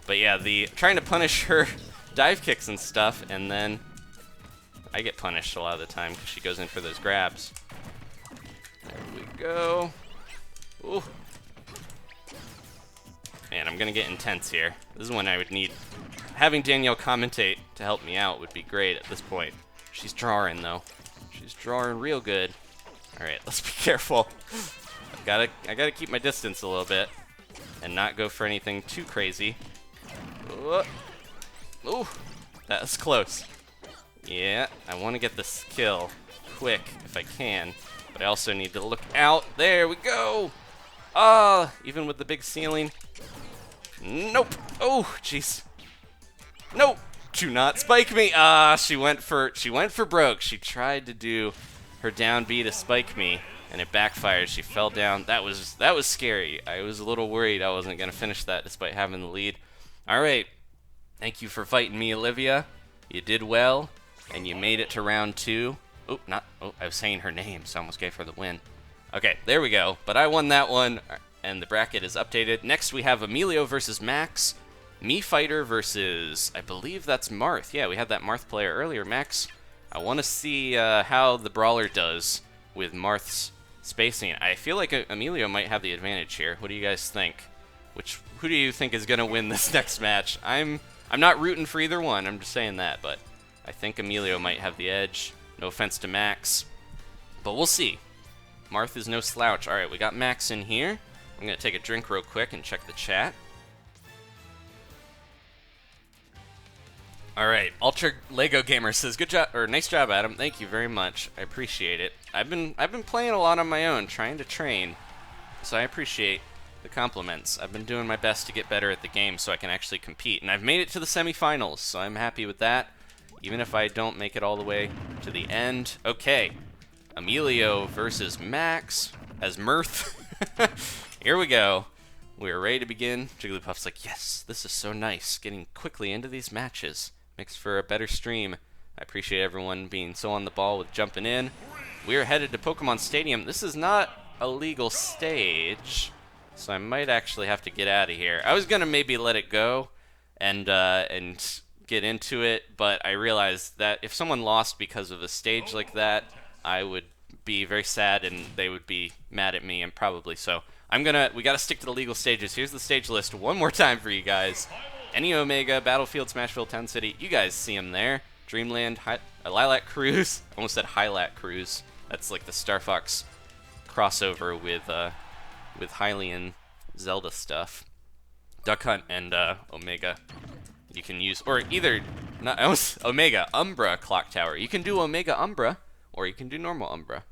But yeah, trying to punish her dive kicks and stuff, and then I get punished a lot of the time because she goes in for those grabs. There we go. Ooh. Man, I'm gonna get intense here. This is when I would need... Having Danielle commentate to help me out would be great at this point. She's drawing, though. She's drawing real good. Alright, let's be careful. I gotta keep my distance a little bit and not go for anything too crazy. Ooh, that was close. Yeah, I want to get this kill quick if I can, but I also need to look out. There we go. Ah, even with the big ceiling. Nope. Oh, jeez. Nope. Do not spike me. Ah, she went for broke. She tried to do her down B to spike me, and it backfired. She fell down. That was scary. I was a little worried I wasn't gonna finish that despite having the lead. All right. Thank you for fighting me, Olivia. You did well, and you made it to round 2. Oh, I was saying her name, so I almost gave her the win. Okay, there we go. But I won that one, and the bracket is updated. Next, we have Emilio versus Max. Me Fighter versus, I believe that's Marth. Yeah, we had that Marth player earlier. Max, I want to see how the Brawler does with Marth's spacing. I feel like Emilio might have the advantage here. What do you guys think? Who do you think is going to win this next match? I'm not rooting for either one. I'm just saying that, but I think Emilio might have the edge. No offense to Max. But we'll see. Marth is no slouch. All right, we got Max in here. I'm going to take a drink real quick and check the chat. All right, Ultra Lego Gamer says, "Good job," or "Nice job, Adam. Thank you very much. I appreciate it. I've been playing a lot on my own, trying to train, so I appreciate the compliments. I've been doing my best to get better at the game so I can actually compete, and I've made it to the semifinals, so I'm happy with that, even if I don't make it all the way to the end. Okay, Emilio versus Max as Marth. Here we go. We are ready to begin. Jigglypuff's like, yes, this is so nice, getting quickly into these matches. Makes for a better stream. I appreciate everyone being so on the ball with jumping in. We are headed to Pokemon Stadium. This is not a legal stage, so I might actually have to get out of here. I was gonna maybe let it go and get into it, but I realized that if someone lost because of a stage like that, I would be very sad and they would be mad at me, and probably so. We gotta stick to the legal stages. Here's the stage list one more time for you guys. Any Omega, Battlefield, Smashville, Town City. You guys see them there. Dreamland, Lylat Cruise. I almost said Hylat Cruise. That's like the Star Fox crossover with Hylian Zelda stuff. Duck Hunt and Omega. You can use, or either, not Omega, Umbra Clock Tower. You can do Omega Umbra, or you can do normal Umbra.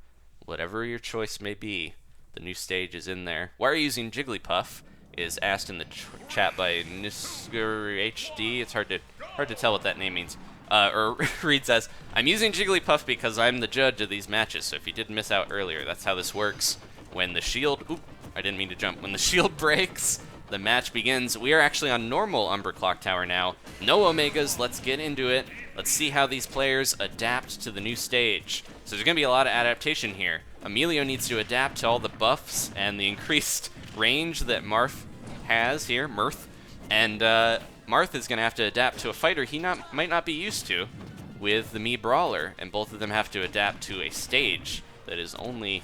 Whatever your choice may be. The new stage is in there. Why are you using Jigglypuff? Is asked in the chat by Nisgur HD. It's hard to tell what that name means. Or reads as, I'm using Jigglypuff because I'm the judge of these matches. So if you did miss out earlier, that's how this works. When the shield, I didn't mean to jump. When the shield breaks, the match begins. We are actually on normal Umbra Clock Tower now. No Omegas. Let's get into it. Let's see how these players adapt to the new stage. So there's going to be a lot of adaptation here. Emilio needs to adapt to all the buffs and the increased range that Marth has here, and Marth is going to have to adapt to a fighter he might not be used to with the Mii Brawler, and both of them have to adapt to a stage that is only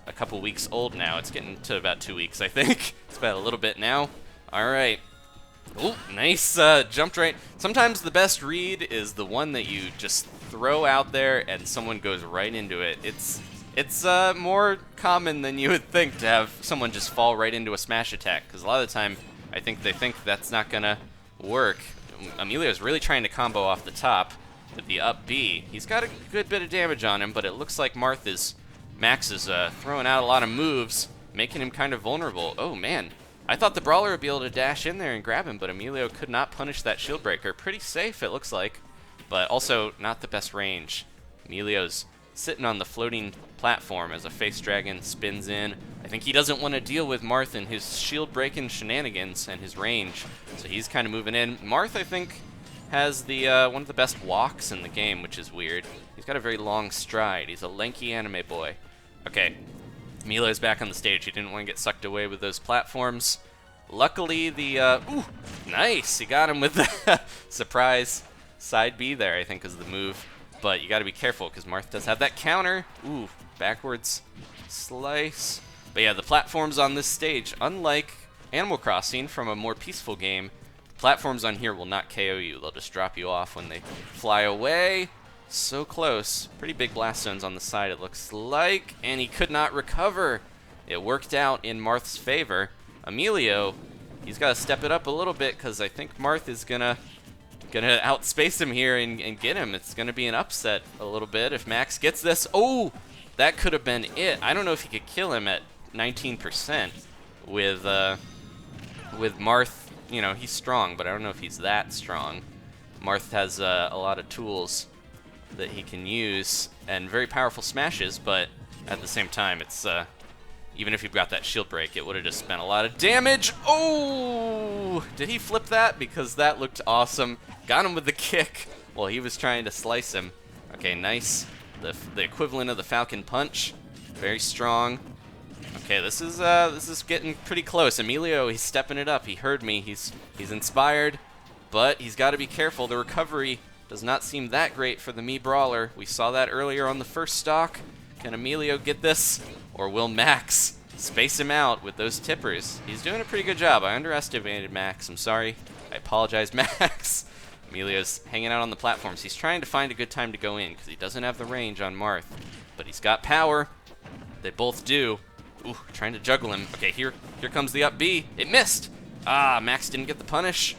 a couple weeks old now. It's getting to about 2 weeks, I think. It's about a little bit now. All right. Oh, nice jumped right. Sometimes the best read is the one that you just throw out there and someone goes right into it. It's more common than you would think to have someone just fall right into a smash attack, because a lot of the time I think they think that's not gonna work. Emilio's really trying to combo off the top with the up B. He's got a good bit of damage on him, but it looks like Max is throwing out a lot of moves, making him kind of vulnerable. Oh man, I thought the Brawler would be able to dash in there and grab him, but Emilio could not punish that shield breaker. Pretty safe, it looks like, but also not the best range. Emilio's sitting on the floating platform as a face dragon spins in. I think he doesn't want to deal with Marth and his shield breaking shenanigans and his range, so he's kind of moving in. Marth, I think, has the one of the best walks in the game, which is weird. He's got a very long stride. He's a lanky anime boy. Okay, Emilio's back on the stage. He didn't want to get sucked away with those platforms. Luckily, ooh, nice! He got him with the surprise side B there, I think, is the move. But you got to be careful because Marth does have that counter. Ooh, backwards slice. But yeah, the platforms on this stage, unlike Animal Crossing from a more peaceful game, the platforms on here will not KO you. They'll just drop you off when they fly away. So close. Pretty big blast zones on the side, it looks like. And he could not recover. It worked out in Marth's favor. Emilio, he's got to step it up a little bit because I think Marth is gonna outspace him here and get him. It's gonna be an upset a little bit if Max gets this. Oh, that could have been it. I don't know if he could kill him at 19% with Marth. You know, he's strong, but I don't know if he's that strong. Marth has a lot of tools that he can use and very powerful smashes, but at the same time, it's even if you've got that shield break, it would have just spent a lot of damage. Oh, did he flip that? Because that looked awesome. Got him with the kick while he was trying to slice him. Okay, nice. The equivalent of the Falcon Punch. Very strong. Okay, this is getting pretty close. Emilio, he's stepping it up. He heard me. He's inspired, but he's got to be careful. The recovery does not seem that great for the Mii Brawler. We saw that earlier on the first stock. Can Emilio get this, or will Max space him out with those tippers? He's doing a pretty good job. I underestimated Max. I'm sorry. I apologize, Max. Emilio's hanging out on the platforms. He's trying to find a good time to go in because he doesn't have the range on Marth, but he's got power. They both do. Ooh, trying to juggle him. Okay, here comes the up B. It missed. Ah, Max didn't get the punish.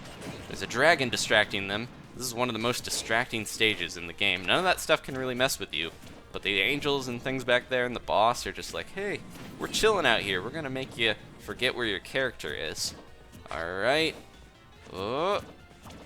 There's a dragon distracting them. This is one of the most distracting stages in the game. None of that stuff can really mess with you. But the angels and things back there and the boss are just like, hey, we're chilling out here. We're going to make you forget where your character is. Alright. Oh.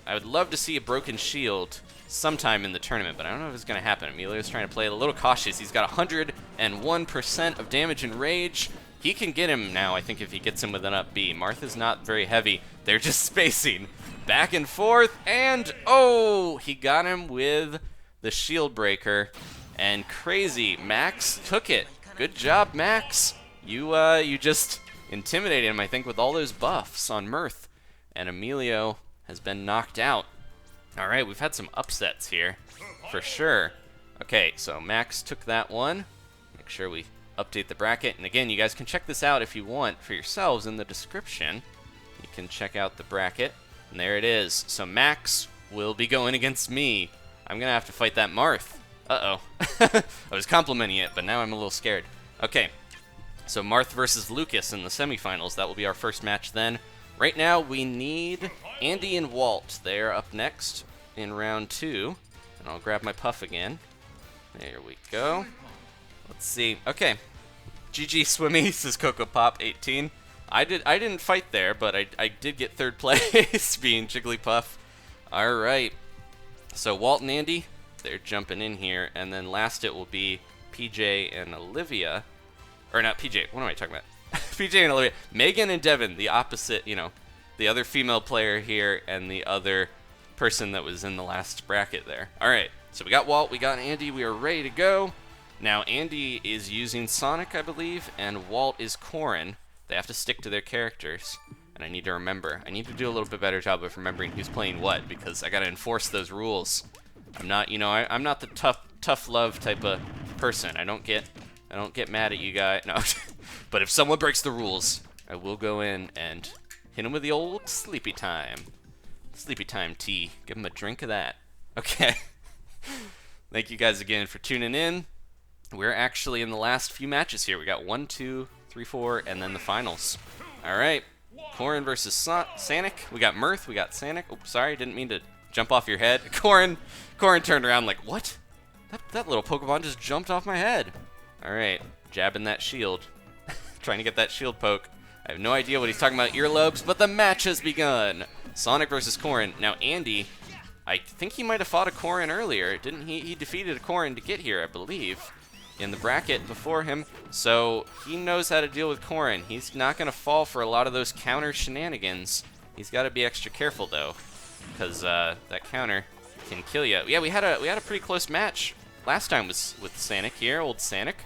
I would love to see a broken shield sometime in the tournament, but I don't know if it's going to happen. Emilio's trying to play it a little cautious. He's got 101% of damage and rage. He can get him now, I think, if he gets him with an up B. Marth is not very heavy. They're just spacing back and forth, and oh, he got him with the shield breaker. And crazy, Max took it. Good job, Max. You just intimidated him, I think, with all those buffs on Marth. And Emilio has been knocked out. All right, we've had some upsets here, for sure. Okay, so Max took that one. Make sure we update the bracket. And again, you guys can check this out if you want for yourselves in the description. You can check out the bracket, and there it is. So Max will be going against me. I'm gonna have to fight that Marth. Uh-oh. I was complimenting it, but now I'm a little scared. Okay, so Marth versus Lucas in the semifinals. That will be our first match then. Right now, we need Andy and Walt. They're up next in round 2. And I'll grab my puff again. There we go. Let's see. Okay. GG Swimmy, says Coco Pop 18. I didn't fight there, but I did get third place, being Jigglypuff. Alright. So Walt and Andy, they're jumping in here. And then last it will be PJ and Olivia. Or not PJ, what am I talking about? PJ and Olivia. Megan and Devin, the opposite, you know, the other female player here and the other person that was in the last bracket there. All right, so we got Walt, we got Andy, we are ready to go. Now, Andy is using Sonic, I believe, and Walt is Corrin. They have to stick to their characters, and I need to remember. I need to do a little bit better job of remembering who's playing what, because I got to enforce those rules. I'm not, you know, I'm not the tough love type of person. I don't get mad at you guys. No. But if someone breaks the rules, I will go in and hit him with the old sleepy time. Sleepy time tea. Give him a drink of that. Okay. Thank you guys again for tuning in. We're actually in the last few matches here. We got 1, 2, 3, 4, and then the finals. All right. Corrin versus Sonic. We got Marth. We got Sonic. Oh, sorry. Didn't mean to jump off your head. Corrin turned around like, what? That little Pokemon just jumped off my head. All right. Jabbing that shield. Trying to get that shield poke. I have no idea what he's talking about earlobes, but the match has begun. Sonic versus Corrin. Now, Andy, I think he might have fought a Corrin earlier. Didn't he? He defeated a Corrin to get here, I believe, in the bracket before him. So he knows how to deal with Corrin. He's not going to fall for a lot of those counter shenanigans. He's got to be extra careful, though, because that counter can kill you. Yeah, we had a pretty close match last time with Sonic here, old Sonic.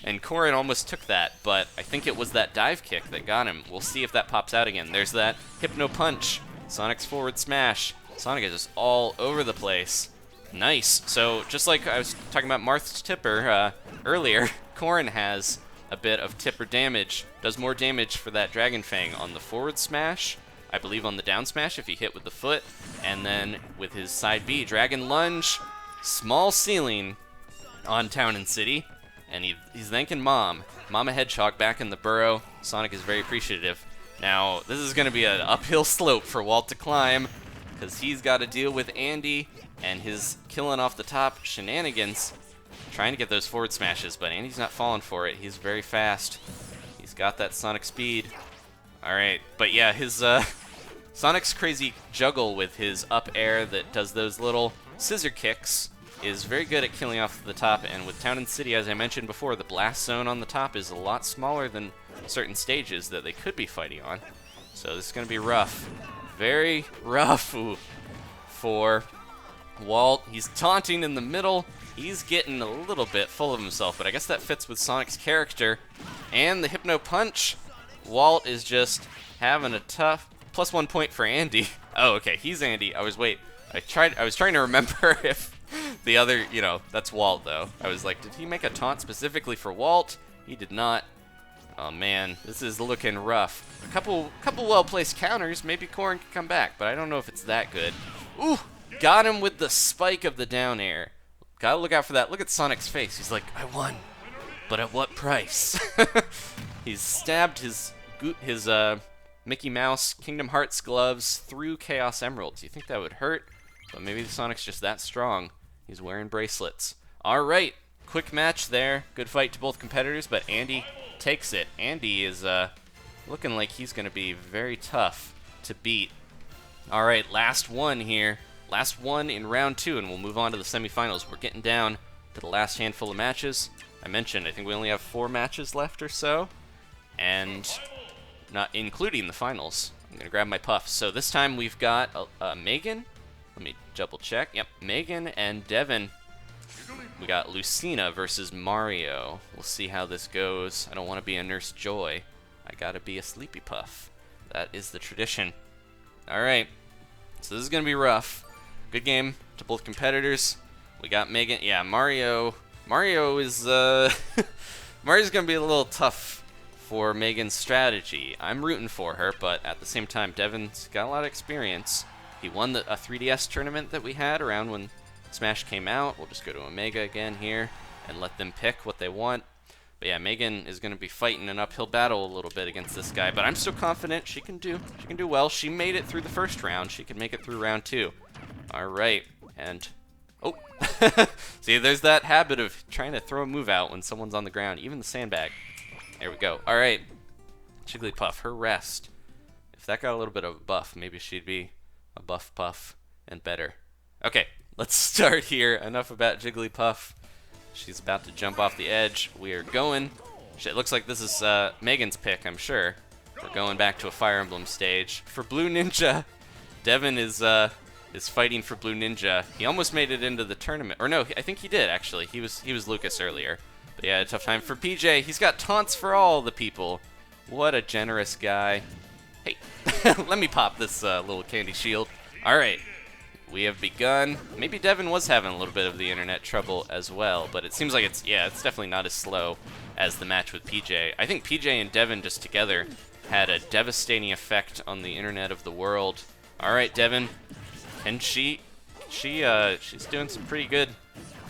And Corrin almost took that, but I think it was that dive kick that got him. We'll see if that pops out again. There's that Hypno Punch. Sonic's forward smash. Sonic is just all over the place. Nice. So just like I was talking about Marth's tipper earlier, Corrin has a bit of tipper damage. Does more damage for that Dragon Fang on the forward smash, I believe on the down smash if he hit with the foot, and then with his side B, Dragon Lunge, small ceiling on Town and City. And he's thanking Mama Hedgehog back in the burrow. Sonic is very appreciative. Now, this is going to be an uphill slope for Walt to climb, because he's got to deal with Andy and his killing off the top shenanigans, trying to get those forward smashes, but Andy's not falling for it. He's very fast. He's got that Sonic speed. All right, but yeah, his Sonic's crazy juggle with his up air that does those little scissor kicks is very good at killing off the top, and with Town and City, as I mentioned before, the blast zone on the top is a lot smaller than certain stages that they could be fighting on. So this is going to be rough. Very rough for Walt. He's taunting in the middle. He's getting a little bit full of himself, but I guess that fits with Sonic's character. And the Hypno Punch. Walt is just having a tough +1 point for Andy. Oh, okay, he's Andy. I was trying to remember if the other, you know, that's Walt, though. I was like, did he make a taunt specifically for Walt? He did not. Oh, man, this is looking rough. A couple well-placed counters. Maybe Corrin can come back, but I don't know if it's that good. Ooh, got him with the spike of the down air. Gotta look out for that. Look at Sonic's face. He's like, I won. but at what price? He's stabbed his Mickey Mouse Kingdom Hearts gloves through Chaos Emeralds. You think that would hurt? But maybe the Sonic's just that strong. He's wearing bracelets. All right, quick match there. Good fight to both competitors, but Andy takes it. Andy is looking like he's going to be very tough to beat. All right, last one here. Last one in round 2, and we'll move on to the semifinals. We're getting down to the last handful of matches. I mentioned, I think we only have 4 matches left or so, and not including the finals. I'm going to grab my puff. So this time we've got Megan. Let me double check. Yep, Megan and Devin. We got Lucina versus Mario. We'll see how this goes. I don't want to be a Nurse Joy. I got to be a Sleepy Puff. That is the tradition. All right, so this is going to be rough. Good game to both competitors. We got Megan. Yeah, Mario is Mario's going to be a little tough for Megan's strategy. I'm rooting for her, but at the same time, Devin's got a lot of experience. He won a 3DS tournament that we had around when Smash came out. We'll just go to Omega again here and let them pick what they want. But yeah, Megan is going to be fighting an uphill battle a little bit against this guy, but I'm still confident she can do well. She made it through the first round. She can make it through round 2. All right, and oh, see, there's that habit of trying to throw a move out when someone's on the ground, even the sandbag. There we go. All right, Jigglypuff, her rest. If that got a little bit of a buff, maybe she'd be a buff puff and better. Okay, let's start here. Enough about Jigglypuff. She's about to jump off the edge. We are going. It looks like this is Megan's pick, I'm sure. We're going back to a Fire Emblem stage. For Blue Ninja, Devin is fighting for Blue Ninja. He almost made it into the tournament. Or no, I think he did, actually. He was Lucas earlier. But yeah, a tough time for PJ. He's got taunts for all the people. What a generous guy. Hey, let me pop this little candy shield. All right. We have begun. Maybe Devin was having a little bit of the internet trouble as well, but it seems like it's definitely not as slow as the match with PJ. I think PJ and Devin just together had a devastating effect on the internet of the world. All right, Devin, and she's doing some pretty good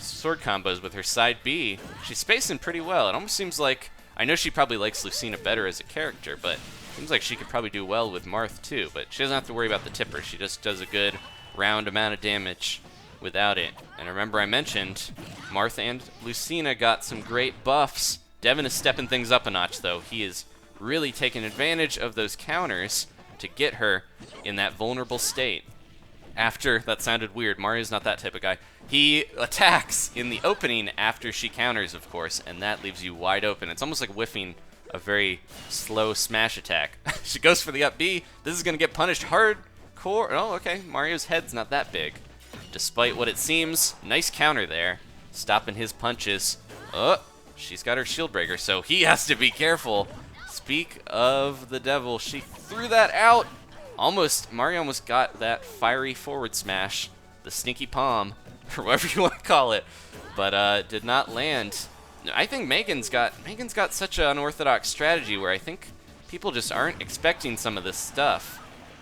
sword combos with her side B. She's spacing pretty well. It almost seems like, I know she probably likes Lucina better as a character, but it seems like she could probably do well with Marth too, but she doesn't have to worry about the tipper. She just does a good round amount of damage without it. And remember I mentioned Marth and Lucina got some great buffs. Devin is stepping things up a notch though. He is really taking advantage of those counters to get her in that vulnerable state. After, that sounded weird, Mario's not that type of guy. He attacks in the opening after she counters, of course, and that leaves you wide open. It's almost like whiffing a very slow smash attack. She goes for the up B. This is going to get punished hard. Oh, okay. Mario's head's not that big. Despite what it seems, nice counter there. Stopping his punches. Oh, she's got her shield breaker, so he has to be careful. Speak of the devil, she threw that out. Mario almost got that fiery forward smash. The stinky palm, or whatever you want to call it. But did not land. I think Megan's got such an unorthodox strategy where I think people just aren't expecting some of this stuff.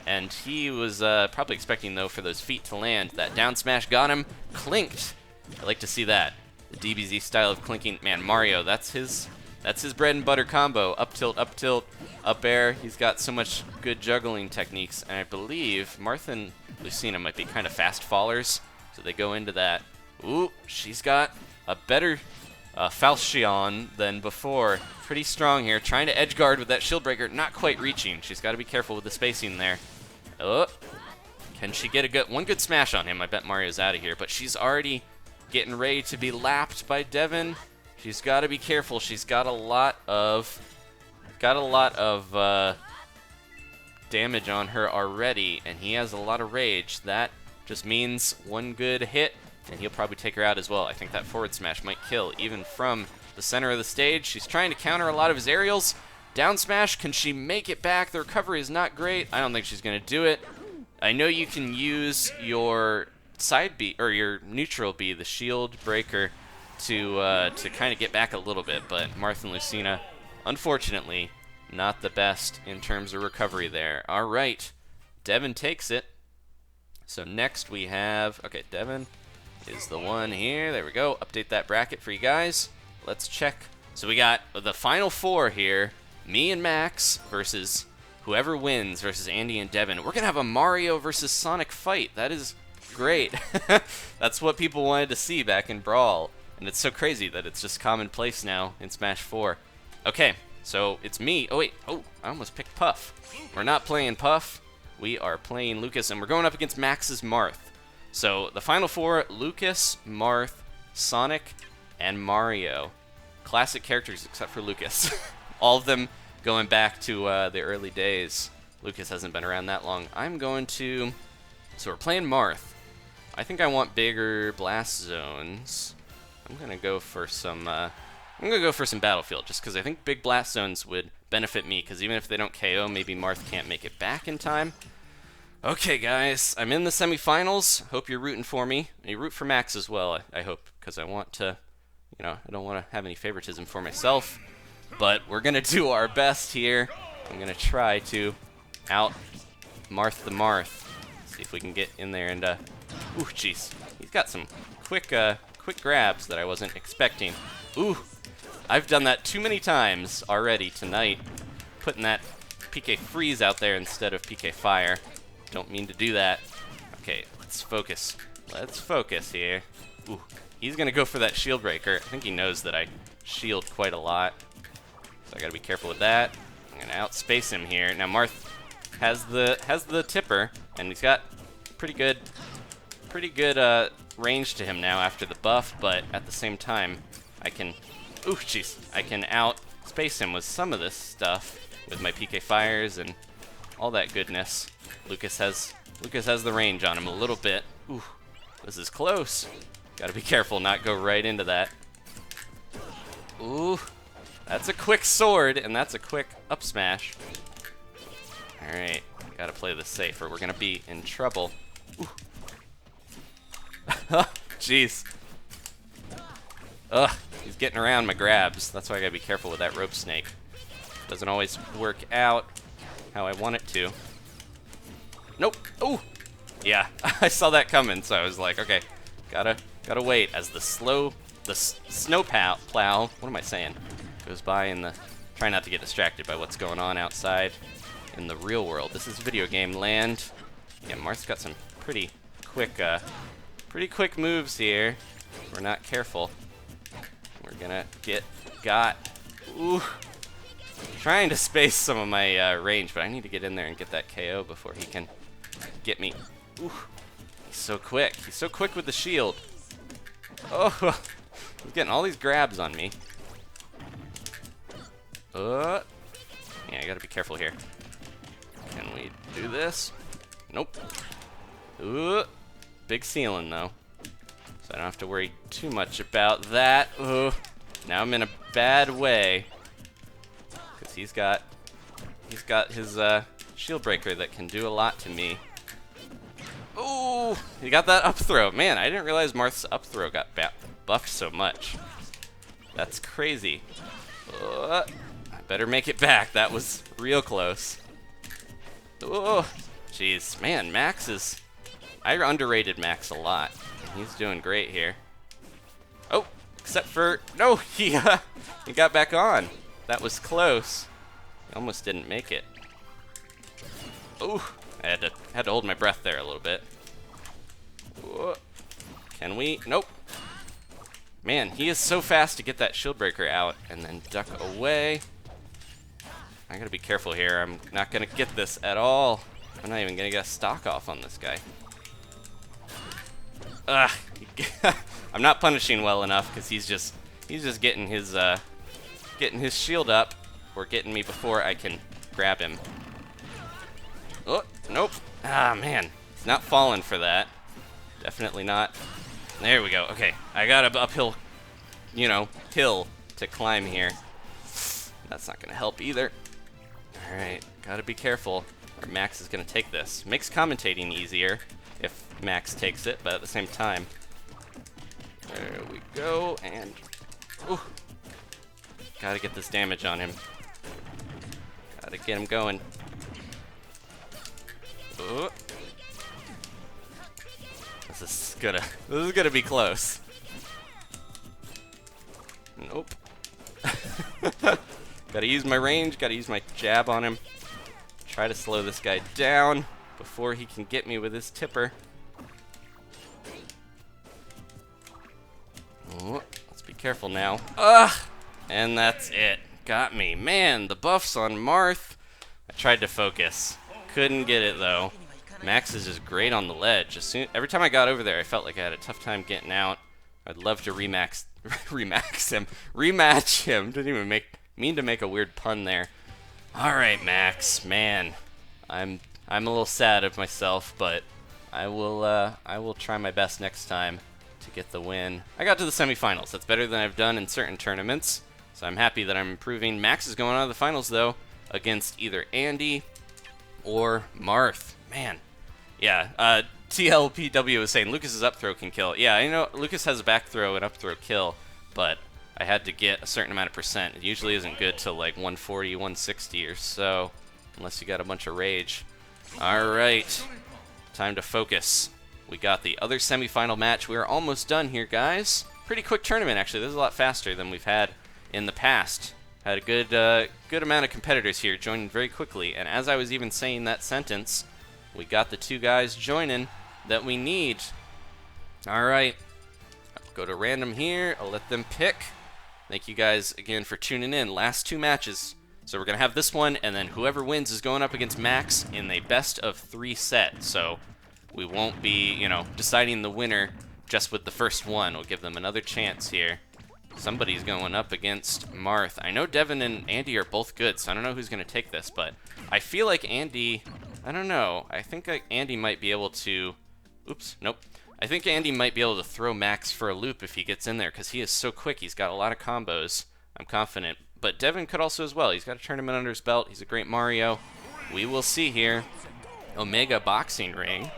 And he was probably expecting, though, for those feet to land. That down smash got him. Clinked. I like to see that. The DBZ style of clinking. Man, Mario, that's his bread and butter combo. Up tilt, up air. He's got so much good juggling techniques. And I believe Marth and Lucina might be kind of fast fallers. So they go into that. Ooh, she's got a better falchion than before. Pretty strong here. Trying to edge guard with that shield breaker. Not quite reaching. She's got to be careful with the spacing there. Oh, can she get one good smash on him? I bet Mario's out of here, but she's already getting ready to be lapped by Devin. She's got to be careful. She's got a lot of damage on her already, and he has a lot of rage. That just means one good hit, and he'll probably take her out as well. I think that forward smash might kill, even from the center of the stage. She's trying to counter a lot of his aerials. Down smash, can she make it back? The recovery is not great. I don't think she's going to do it. I know you can use your side B, or your neutral B, the shield breaker, to kind of get back a little bit, but Marth and Lucina, unfortunately, not the best in terms of recovery there. All right, Devin takes it. So next we have, okay, Devin is the one here. There we go. Update that bracket for you guys. Let's check So we got the final 4 here. Me and Max versus whoever wins versus Andy and Devin. We're going to have a Mario versus Sonic fight. That is great. That's what people wanted to see back in Brawl. And it's so crazy that it's just commonplace now in Smash 4. Okay, so it's me. Oh, wait. Oh, I almost picked Puff. We're not playing Puff. We are playing Lucas, and we're going up against Max's Marth. So the final 4, Lucas, Marth, Sonic, and Mario. Classic characters except for Lucas. All of them going back to the early days. Lucas hasn't been around that long. I'm going to... So we're playing Marth. I think I want bigger blast zones. I'm gonna go for some Battlefield, just because I think big blast zones would benefit me, because even if they don't KO, maybe Marth can't make it back in time. Okay, guys, I'm in the semifinals. Hope you're rooting for me. You root for Max as well, I hope, because I want to, you know, I don't want to have any favoritism for myself, but we're gonna do our best here. I'm gonna try to out Marth the Marth. See if we can get in there and, ooh, jeez, he's got some quick grabs that I wasn't expecting. Ooh, I've done that too many times already tonight, putting that PK Freeze out there instead of PK Fire. Don't mean to do that. Okay, let's focus. Let's focus here. Ooh, he's gonna go for that shield breaker. I think he knows that I shield quite a lot, so I gotta be careful with that. I'm gonna outspace him here. Now Marth has the tipper, and he's got pretty good range to him now after the buff, but at the same time, I can, ooh, jeez, I can outspace him with some of this stuff with my PK Fires and all that goodness. Lucas has the range on him a little bit. Ooh, this is close. Gotta be careful not go right into that. Ooh, that's a quick sword, and that's a quick up smash. Alright, gotta play this safe or we're gonna be in trouble. Ooh. Jeez. Ugh, he's getting around my grabs. That's why I gotta be careful with that rope snake. Doesn't always work out how I want it to. Nope. Oh, yeah. I saw that coming, so I was like, okay, gotta wait as the snow plow. What am I saying? Goes by in the. Try not to get distracted by what's going on outside in the real world. This is video game land. Yeah, Marth's got some pretty quick moves here. If we're not careful, we're gonna get got. Ooh. Trying to space some of my range, but I need to get in there and get that KO before he can get me. Ooh. He's so quick. He's so quick with the shield. Oh, he's getting all these grabs on me. Yeah, I gotta be careful here. Can we do this? Nope. Ooh. Big ceiling, though. So I don't have to worry too much about that. Ooh. Now I'm in a bad way. Because he's got his shield breaker that can do a lot to me. Ooh, he got that up throw. Man, I didn't realize Marth's up throw got buffed so much. That's crazy. I better make it back. That was real close. Oh, jeez, man, I underrated Max a lot. He's doing great here. Oh, except for no, he got back on. That was close. He almost didn't make it. Ooh, I had to hold my breath there a little bit. Ooh. Can we? Nope. Man, he is so fast to get that shield breaker out and then duck away. I gotta be careful here. I'm not gonna get this at all. I'm not even gonna get a stock off on this guy. Ugh. I'm not punishing well enough because he's just getting his shield up or getting me before I can grab him. Oh, nope. Ah, man. He's not falling for that. Definitely not. There we go. Okay. I got an uphill, hill to climb here. That's not going to help either. Alright. Gotta be careful, or Max is going to take this. Makes commentating easier if Max takes it, but at the same time. There we go, and... Ooh. Gotta get this damage on him. Gotta get him going. Ooh. This is gonna be close. Nope. Gotta use my range, gotta use my jab on him. Try to slow this guy down before he can get me with his tipper. Oh, let's be careful now. Ugh! And that's it. Got me. Man, the buffs on Marth. I tried to focus. Couldn't get it, though. Max is just great on the ledge. Every time I got over there, I felt like I had a tough time getting out. I'd love to rematch him. Didn't even mean to make a weird pun there. All right, Max. Man, I'm a little sad of myself, but I will try my best next time to get the win. I got to the semifinals. That's better than I've done in certain tournaments, so I'm happy that I'm improving. Max is going on to the finals, though, against either Andy or Marth. Man. Yeah, TLPW was saying Lucas's up throw can kill. Yeah, I know Lucas has a back throw and up throw kill, but I had to get a certain amount of percent. It usually isn't good till like 140, 160 or so, unless you got a bunch of rage. Alright, time to focus. We got the other semifinal match. We are almost done here, guys. Pretty quick tournament, actually. This is a lot faster than we've had in the past. Had a good amount of competitors here joining very quickly, and as I was even saying that sentence, we got the two guys joining that we need. Alright, I'll go to random here. I'll let them pick. Thank you guys again for tuning in. Last two matches. So we're going to have this one, and then whoever wins is going up against Max in a best of 3 set. So we won't be, deciding the winner just with the first one. We'll give them another chance here. Somebody's going up against Marth. I know Devin and Andy are both good, so I don't know who's going to take this, but I feel like Andy... I don't know. I think Andy might be able to... Oops, nope. I think Andy might be able to throw Max for a loop if he gets in there, because he is so quick. He's got a lot of combos. I'm confident. But Devin could also as well. He's got a tournament under his belt. He's a great Mario. We will see here. Omega Boxing Ring.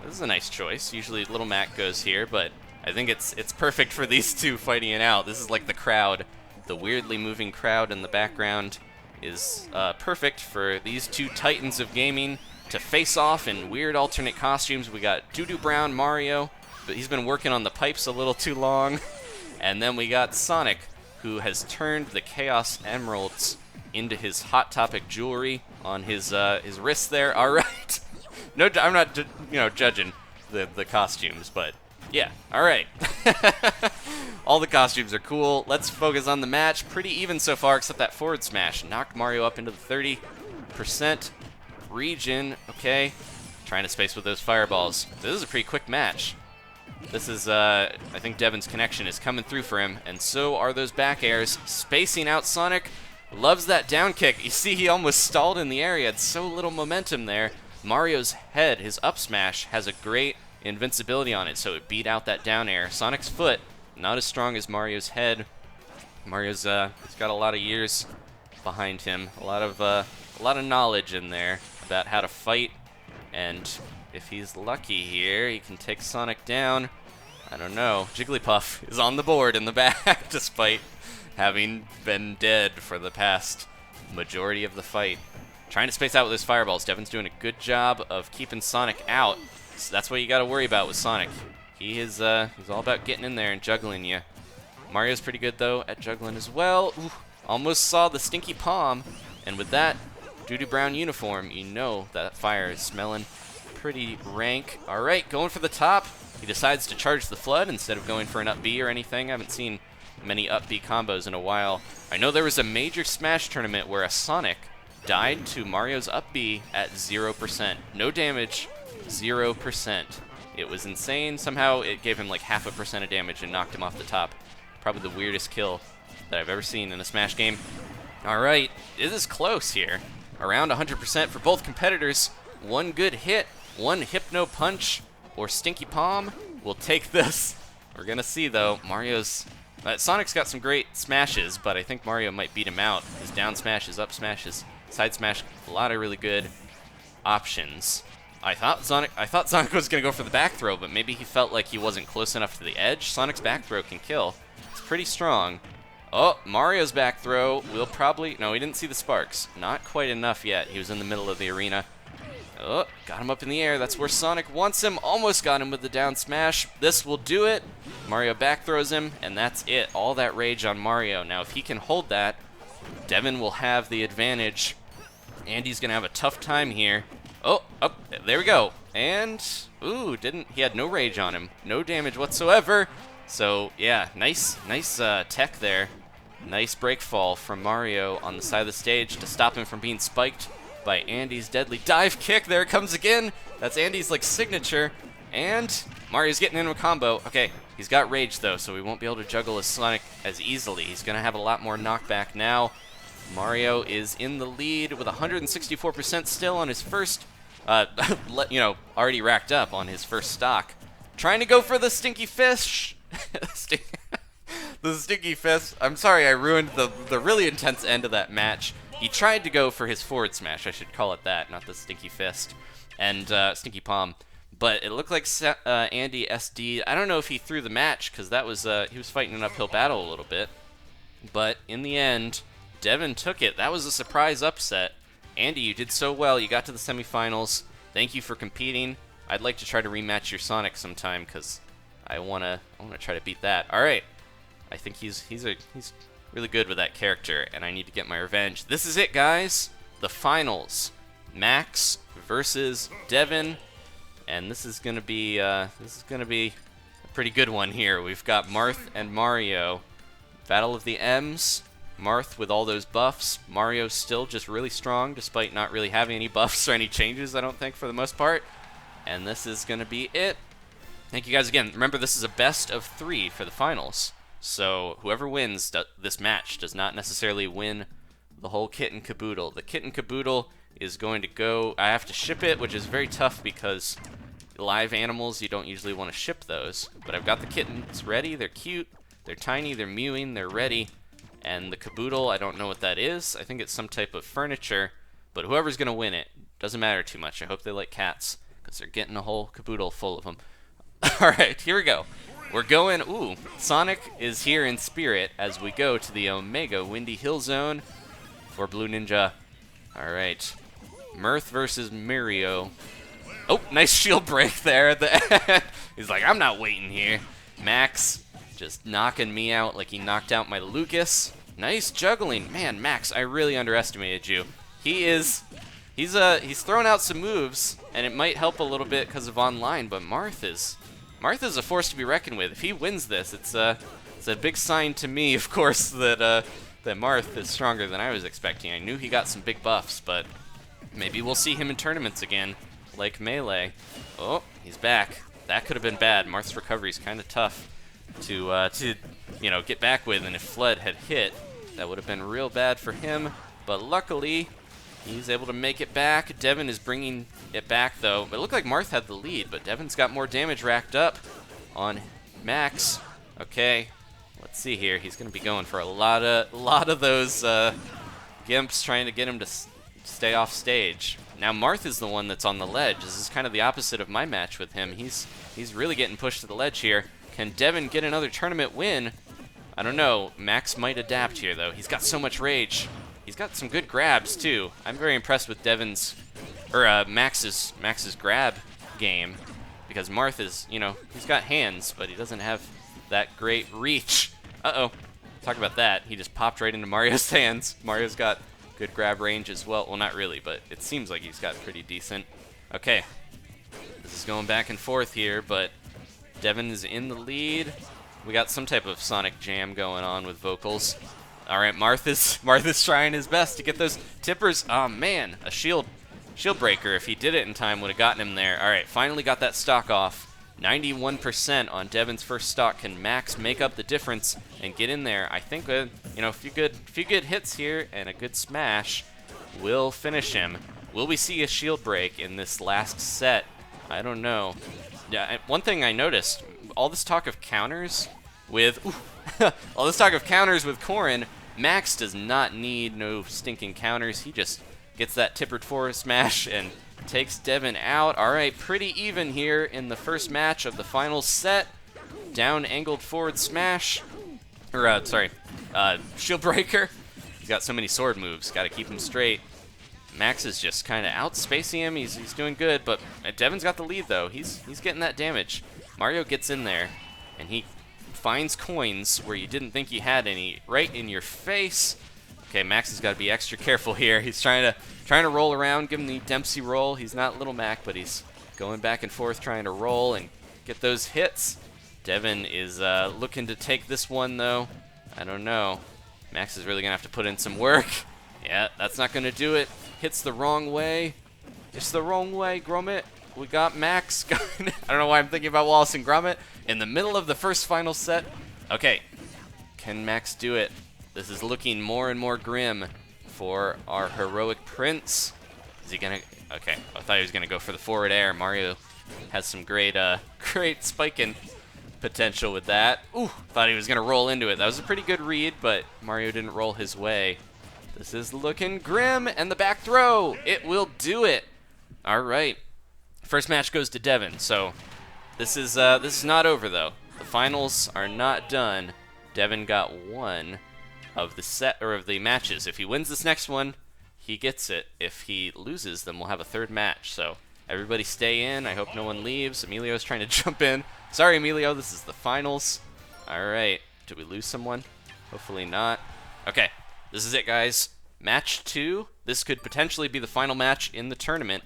This is a nice choice. Usually Little Mac goes here, but I think it's perfect for these two fighting it out. This is like the crowd. The weirdly moving crowd in the background is perfect for these two titans of gaming to face off in weird alternate costumes. We got Doo-Doo Brown Mario, but he's been working on the pipes a little too long. And then we got Sonic, who has turned the Chaos Emeralds into his Hot Topic jewelry on his wrists there. All right. No, I'm not judging the costumes, but yeah, all right. All the costumes are cool. Let's focus on the match. Pretty even so far, except that forward smash knocked Mario up into the 30% region. Okay, trying to space with those fireballs. This is a pretty quick match. This is, I think Devin's connection is coming through for him, and so are those back airs. Spacing out Sonic. Loves that down kick. You see, he almost stalled in the air. He had so little momentum there. Mario's head, his up smash, has a great invincibility on it, so it beat out that down air. Sonic's foot, not as strong as Mario's head. Mario's he's got a lot of years behind him, a lot of knowledge in there about how to fight, and if he's lucky here, he can take Sonic down. I don't know. Jigglypuff is on the board in the back, despite having been dead for the past majority of the fight. Trying to space out with his fireballs. Devin's doing a good job of keeping Sonic out. So that's what you got to worry about with Sonic. He's all about getting in there and juggling you. Mario's pretty good, though, at juggling as well. Ooh, almost saw the stinky palm, and with that Doo-Doo Brown uniform, you know that fire is smelling pretty rank. All right, going for the top. He decides to charge the F.L.U.D. instead of going for an up B or anything. I haven't seen many up B combos in a while. I know there was a major Smash tournament where a Sonic died to Mario's up B at 0%. No damage, 0%. It was insane. Somehow it gave him like 0.5% of damage and knocked him off the top. Probably the weirdest kill that I've ever seen in a Smash game. All right, this is close here. Around 100% for both competitors. One good hit, one Hypno Punch or Stinky Palm will take this. We're gonna see though. Sonic's got some great smashes, but I think Mario might beat him out. His down smashes, up smashes, side smash, a lot of really good options. I thought Sonic was gonna go for the back throw, but maybe he felt like he wasn't close enough to the edge. Sonic's back throw can kill. It's pretty strong. Oh, Mario's back throw will probably... No, he didn't see the sparks. Not quite enough yet. He was in the middle of the arena. Oh, got him up in the air. That's where Sonic wants him. Almost got him with the down smash. This will do it. Mario back throws him, and that's it. All that rage on Mario. Now, if he can hold that, Devin will have the advantage. Andy's going to have a tough time here. Oh, there we go. And, ooh, he had no rage on him. No damage whatsoever. So, yeah, nice tech there. Nice break fall from Mario on the side of the stage to stop him from being spiked by Andy's deadly dive kick. There it comes again. That's Andy's, like, signature. And Mario's getting into a combo. Okay, he's got rage, though, so we won't be able to juggle his Sonic as easily. He's going to have a lot more knockback now. Mario is in the lead with 164% still on his first, already racked up on his first stock. Trying to go for the stinky fish. The stinky fist. I'm sorry I ruined the really intense end of that match. He tried to go for his forward smash, I should call it that, not the stinky fist. And stinky palm. But it looked like Andy SD. I don't know if he threw the match, because that was he was fighting an uphill battle a little bit. But in the end, Devin took it. That was a surprise upset. Andy, you did so well. You got to the semifinals. Thank you for competing. I'd like to try to rematch your Sonic sometime, because I wanna try to beat that. All right. I think he's really good with that character, and I need to get my revenge. This is it, guys. The finals. Max versus Devin, and this is gonna be a pretty good one here. We've got Marth and Mario. Battle of the M's. Marth with all those buffs. Mario's still just really strong, despite not really having any buffs or any changes, I don't think, for the most part. And this is gonna be it. Thank you guys again. Remember, this is a best of 3 for the finals. So whoever wins this match does not necessarily win the whole kit and caboodle. The kit and caboodle is going to go... I have to ship it, which is very tough because live animals, you don't usually want to ship those. But I've got the kittens ready. They're cute. They're tiny. They're mewing. They're ready. And the caboodle, I don't know what that is. I think it's some type of furniture. But whoever's going to win it, doesn't matter too much. I hope they like cats because they're getting a whole caboodle full of them. All right, here we go. We're going, ooh, Sonic is here in spirit as we go to the Omega Windy Hill Zone for Blue Ninja. All right, Marth versus Mario. Oh, nice shield break there at the end. He's like, I'm not waiting here. Max just knocking me out like he knocked out my Lucas. Nice juggling. Man, Max, I really underestimated you. He's throwing out some moves, and it might help a little bit because of online, but Marth is a force to be reckoned with. If he wins this, it's a big sign to me, of course, that Marth is stronger than I was expecting. I knew he got some big buffs, but maybe we'll see him in tournaments again, like Melee. Oh, he's back. That could have been bad. Marth's recovery is kind of tough to get back with, and if F.L.U.D. had hit, that would have been real bad for him. But luckily, he's able to make it back. Devin is bringing it back, though. It looked like Marth had the lead, but Devin's got more damage racked up on Max. Okay, let's see here. He's going to be going for a lot of those gimps, trying to get him to stay off stage. Now Marth is the one that's on the ledge. This is kind of the opposite of my match with him. He's really getting pushed to the ledge here. Can Devin get another tournament win? I don't know. Max might adapt here, though. He's got so much rage. He's got some good grabs, too. I'm very impressed with Max's grab game, because Marth is, he's got hands, but he doesn't have that great reach. Uh-oh. Talk about that. He just popped right into Mario's hands. Mario's got good grab range as well. Well, not really, but it seems like he's got pretty decent. Okay. This is going back and forth here, but Devin is in the lead. We got some type of Sonic jam going on with vocals. All right, Marth is trying his best to get those tippers. Oh man, a shield breaker. If he did it in time, would have gotten him there. All right, finally got that stock off. 91% on Devin's first stock. Can Max make up the difference and get in there? I think a few good hits here and a good smash will finish him. Will we see a shield break in this last set? I don't know. Yeah, one thing I noticed, all this talk of counters with Corrin, Max does not need no stinking counters. He just gets that tippered forward smash and takes Devin out. All right, pretty even here in the first match of the final set. Down angled forward smash, shield breaker. He's got so many sword moves. Got to keep him straight. Max is just kind of outspacing him. He's doing good, but Devin's got the lead though. He's getting that damage. Mario gets in there, and he finds coins where you didn't think you had any, right in your face. Okay, Max has got to be extra careful here. He's trying to roll around, give him the Dempsey roll. He's not Little Mac, but he's going back and forth trying to roll and get those hits. Devin is looking to take this one, though. I don't know. Max is really going to have to put in some work. Yeah, that's not going to do it. Hits the wrong way. It's the wrong way, Gromit. We got Max. I don't know why I'm thinking about Wallace and Gromit in the middle of the first final set. Okay, can Max do it? This is looking more and more grim for our heroic prince. Is he gonna? Okay, I thought he was gonna go for the forward air. Mario has some great spiking potential with that. Ooh, thought he was gonna roll into it. That was a pretty good read, but Mario didn't roll his way. This is looking grim, and the back throw, it will do it. All right, first match goes to Devin. So this is not over though. The finals are not done. Devin got one of the set or of the matches. If he wins this next one, he gets it. If he loses, then we'll have a third match. So everybody stay in. I hope no one leaves. Emilio's trying to jump in. Sorry, Emilio, this is the finals. All right, did we lose someone? Hopefully not. Okay, this is it, guys. Match 2. This could potentially be the final match in the tournament.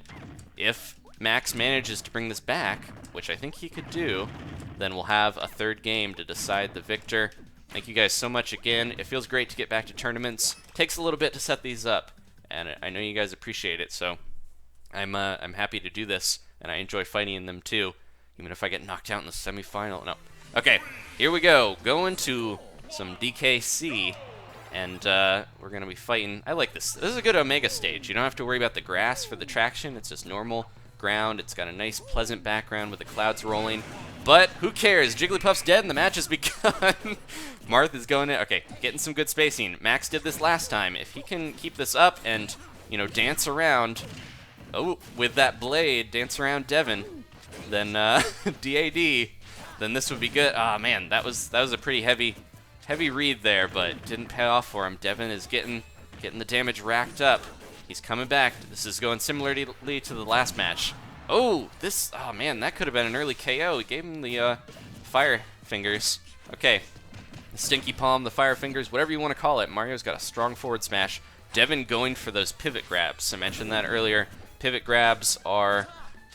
If Max manages to bring this back, which I think he could do, then we'll have a third game to decide the victor. Thank you guys so much again. It feels great to get back to tournaments. Takes a little bit to set these up, and I know you guys appreciate it, so I'm happy to do this, and I enjoy fighting in them too, even if I get knocked out in the semifinal. No. Okay, here we go. Going to some DKC, and we're going to be fighting. I like this. This is a good Omega stage. You don't have to worry about the grass for the traction. It's just normal ground. It's got a nice, pleasant background with the clouds rolling. But who cares? Jigglypuff's dead and the match has begun. Marth is going in. Okay, getting some good spacing. Max did this last time. If he can keep this up and, you know, dance around, with that blade, dance around Devin, then DAD, then this would be good. Ah, man, that was a pretty heavy read there, but didn't pay off for him. Devin is getting the damage racked up. He's coming back. This is going similarly to the last match. Oh, man, that could have been an early KO. He gave him the fire fingers. Okay, the stinky palm, the fire fingers, whatever you want to call it. Mario's got a strong forward smash. Devin going for those pivot grabs. I mentioned that earlier. Pivot grabs are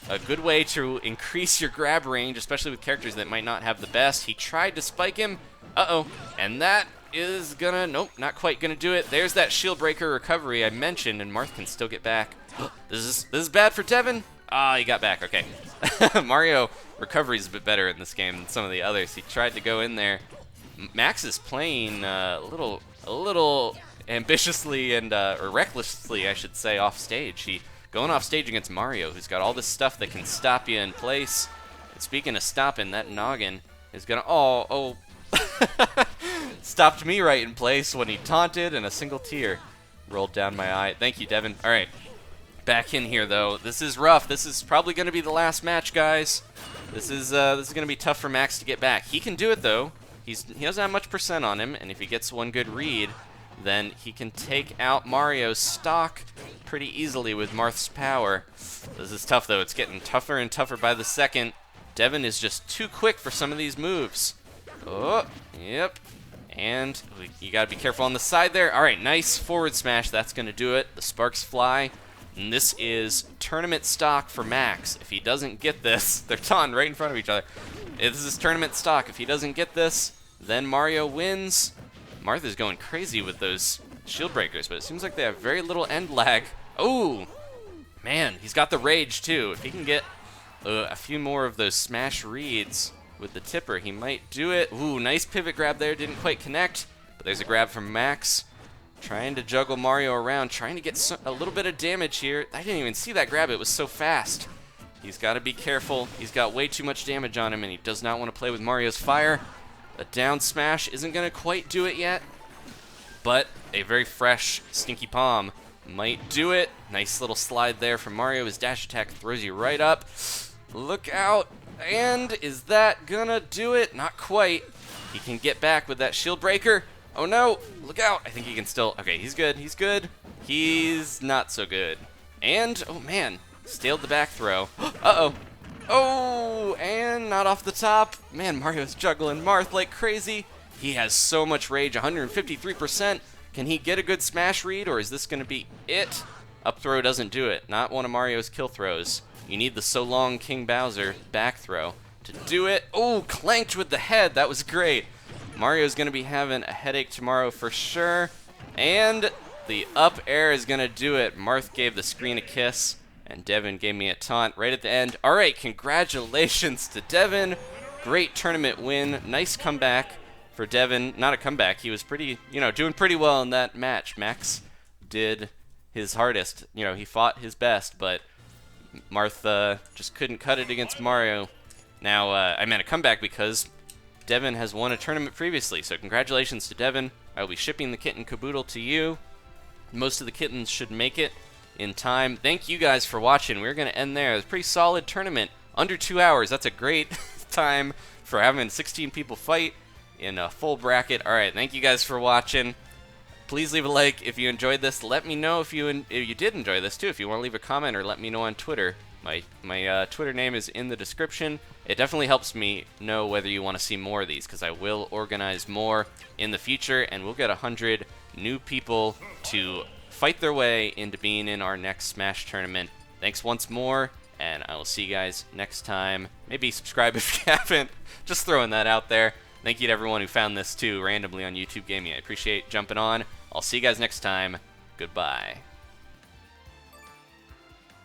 a good way to increase your grab range, especially with characters that might not have the best. He tried to spike him. Uh-oh, and that is gonna, nope, not quite gonna do it. There's that shield breaker recovery I mentioned, and Marth can still get back. This is bad for Devin. Ah, he got back, okay. Mario recovery's a bit better in this game than some of the others. He tried to go in there. Max is playing a little ambitiously and, or recklessly, I should say, off stage. He going off stage against Mario, who's got all this stuff that can stop you in place. And speaking of stopping, that noggin is gonna, oh. Stopped me right in place when he taunted, and a single tear rolled down my eye. Thank you, Devin. All right. Back in here, though. This is rough. This is probably going to be the last match, guys. This is going to be tough for Max to get back. He can do it, though. He doesn't have much percent on him, and if he gets one good read, then he can take out Mario's stock pretty easily with Marth's power. This is tough, though. It's getting tougher and tougher by the second. Devin is just too quick for some of these moves. Oh, yep. And you got to be careful on the side there. All right, nice forward smash. That's going to do it. The sparks fly. And this is tournament stock for Max. If he doesn't get this, they're taunting right in front of each other. This is tournament stock. If he doesn't get this, then Mario wins. Marth is going crazy with those shield breakers, but it seems like they have very little end lag. Oh, man, he's got the rage too. If he can get a few more of those smash reads with the tipper, he might do it. Ooh, nice pivot grab there. Didn't quite connect, but there's a grab from Max. Trying to juggle Mario around, trying to get a little bit of damage here. I didn't even see that grab. It was so fast. He's got to be careful. He's got way too much damage on him, and he does not want to play with Mario's fire. A down smash isn't going to quite do it yet, but a very fresh stinky palm might do it. Nice little slide there from Mario. His dash attack throws you right up. Look out. And is that going to do it? Not quite. He can get back with that shield breaker. Oh no, look out. I think he can still, okay, he's good, he's good. He's not so good. And, oh man, staled the back throw. Uh-oh. Oh, and not off the top. Man, Mario's juggling Marth like crazy. He has so much rage, 153%. Can he get a good smash read, or is this going to be it? Up throw doesn't do it. Not one of Mario's kill throws. You need the so long King Bowser back throw to do it. Oh, clanked with the head. That was great. Mario's going to be having a headache tomorrow for sure. And the up air is going to do it. Marth gave the screen a kiss, and Devin gave me a taunt right at the end. All right, congratulations to Devin. Great tournament win. Nice comeback for Devin. Not a comeback. He was pretty, doing pretty well in that match. Max did his hardest. He fought his best, but Marth just couldn't cut it against Mario. Now, I meant a comeback because Devin has won a tournament previously, so congratulations to Devin. I will be shipping the kitten caboodle to you. Most of the kittens should make it in time. Thank you guys for watching. We're going to end there. It was a pretty solid tournament. Under 2 hours. That's a great time for having 16 people fight in a full bracket. All right, thank you guys for watching. Please leave a like if you enjoyed this. Let me know if you did enjoy this too. If you want to leave a comment or let me know on Twitter. My Twitter name is in the description. It definitely helps me know whether you want to see more of these, because I will organize more in the future, and we'll get 100 new people to fight their way into being in our next Smash tournament. Thanks once more, and I will see you guys next time. Maybe subscribe if you haven't. Just throwing that out there. Thank you to everyone who found this too randomly on YouTube Gaming. I appreciate jumping on. I'll see you guys next time. Goodbye.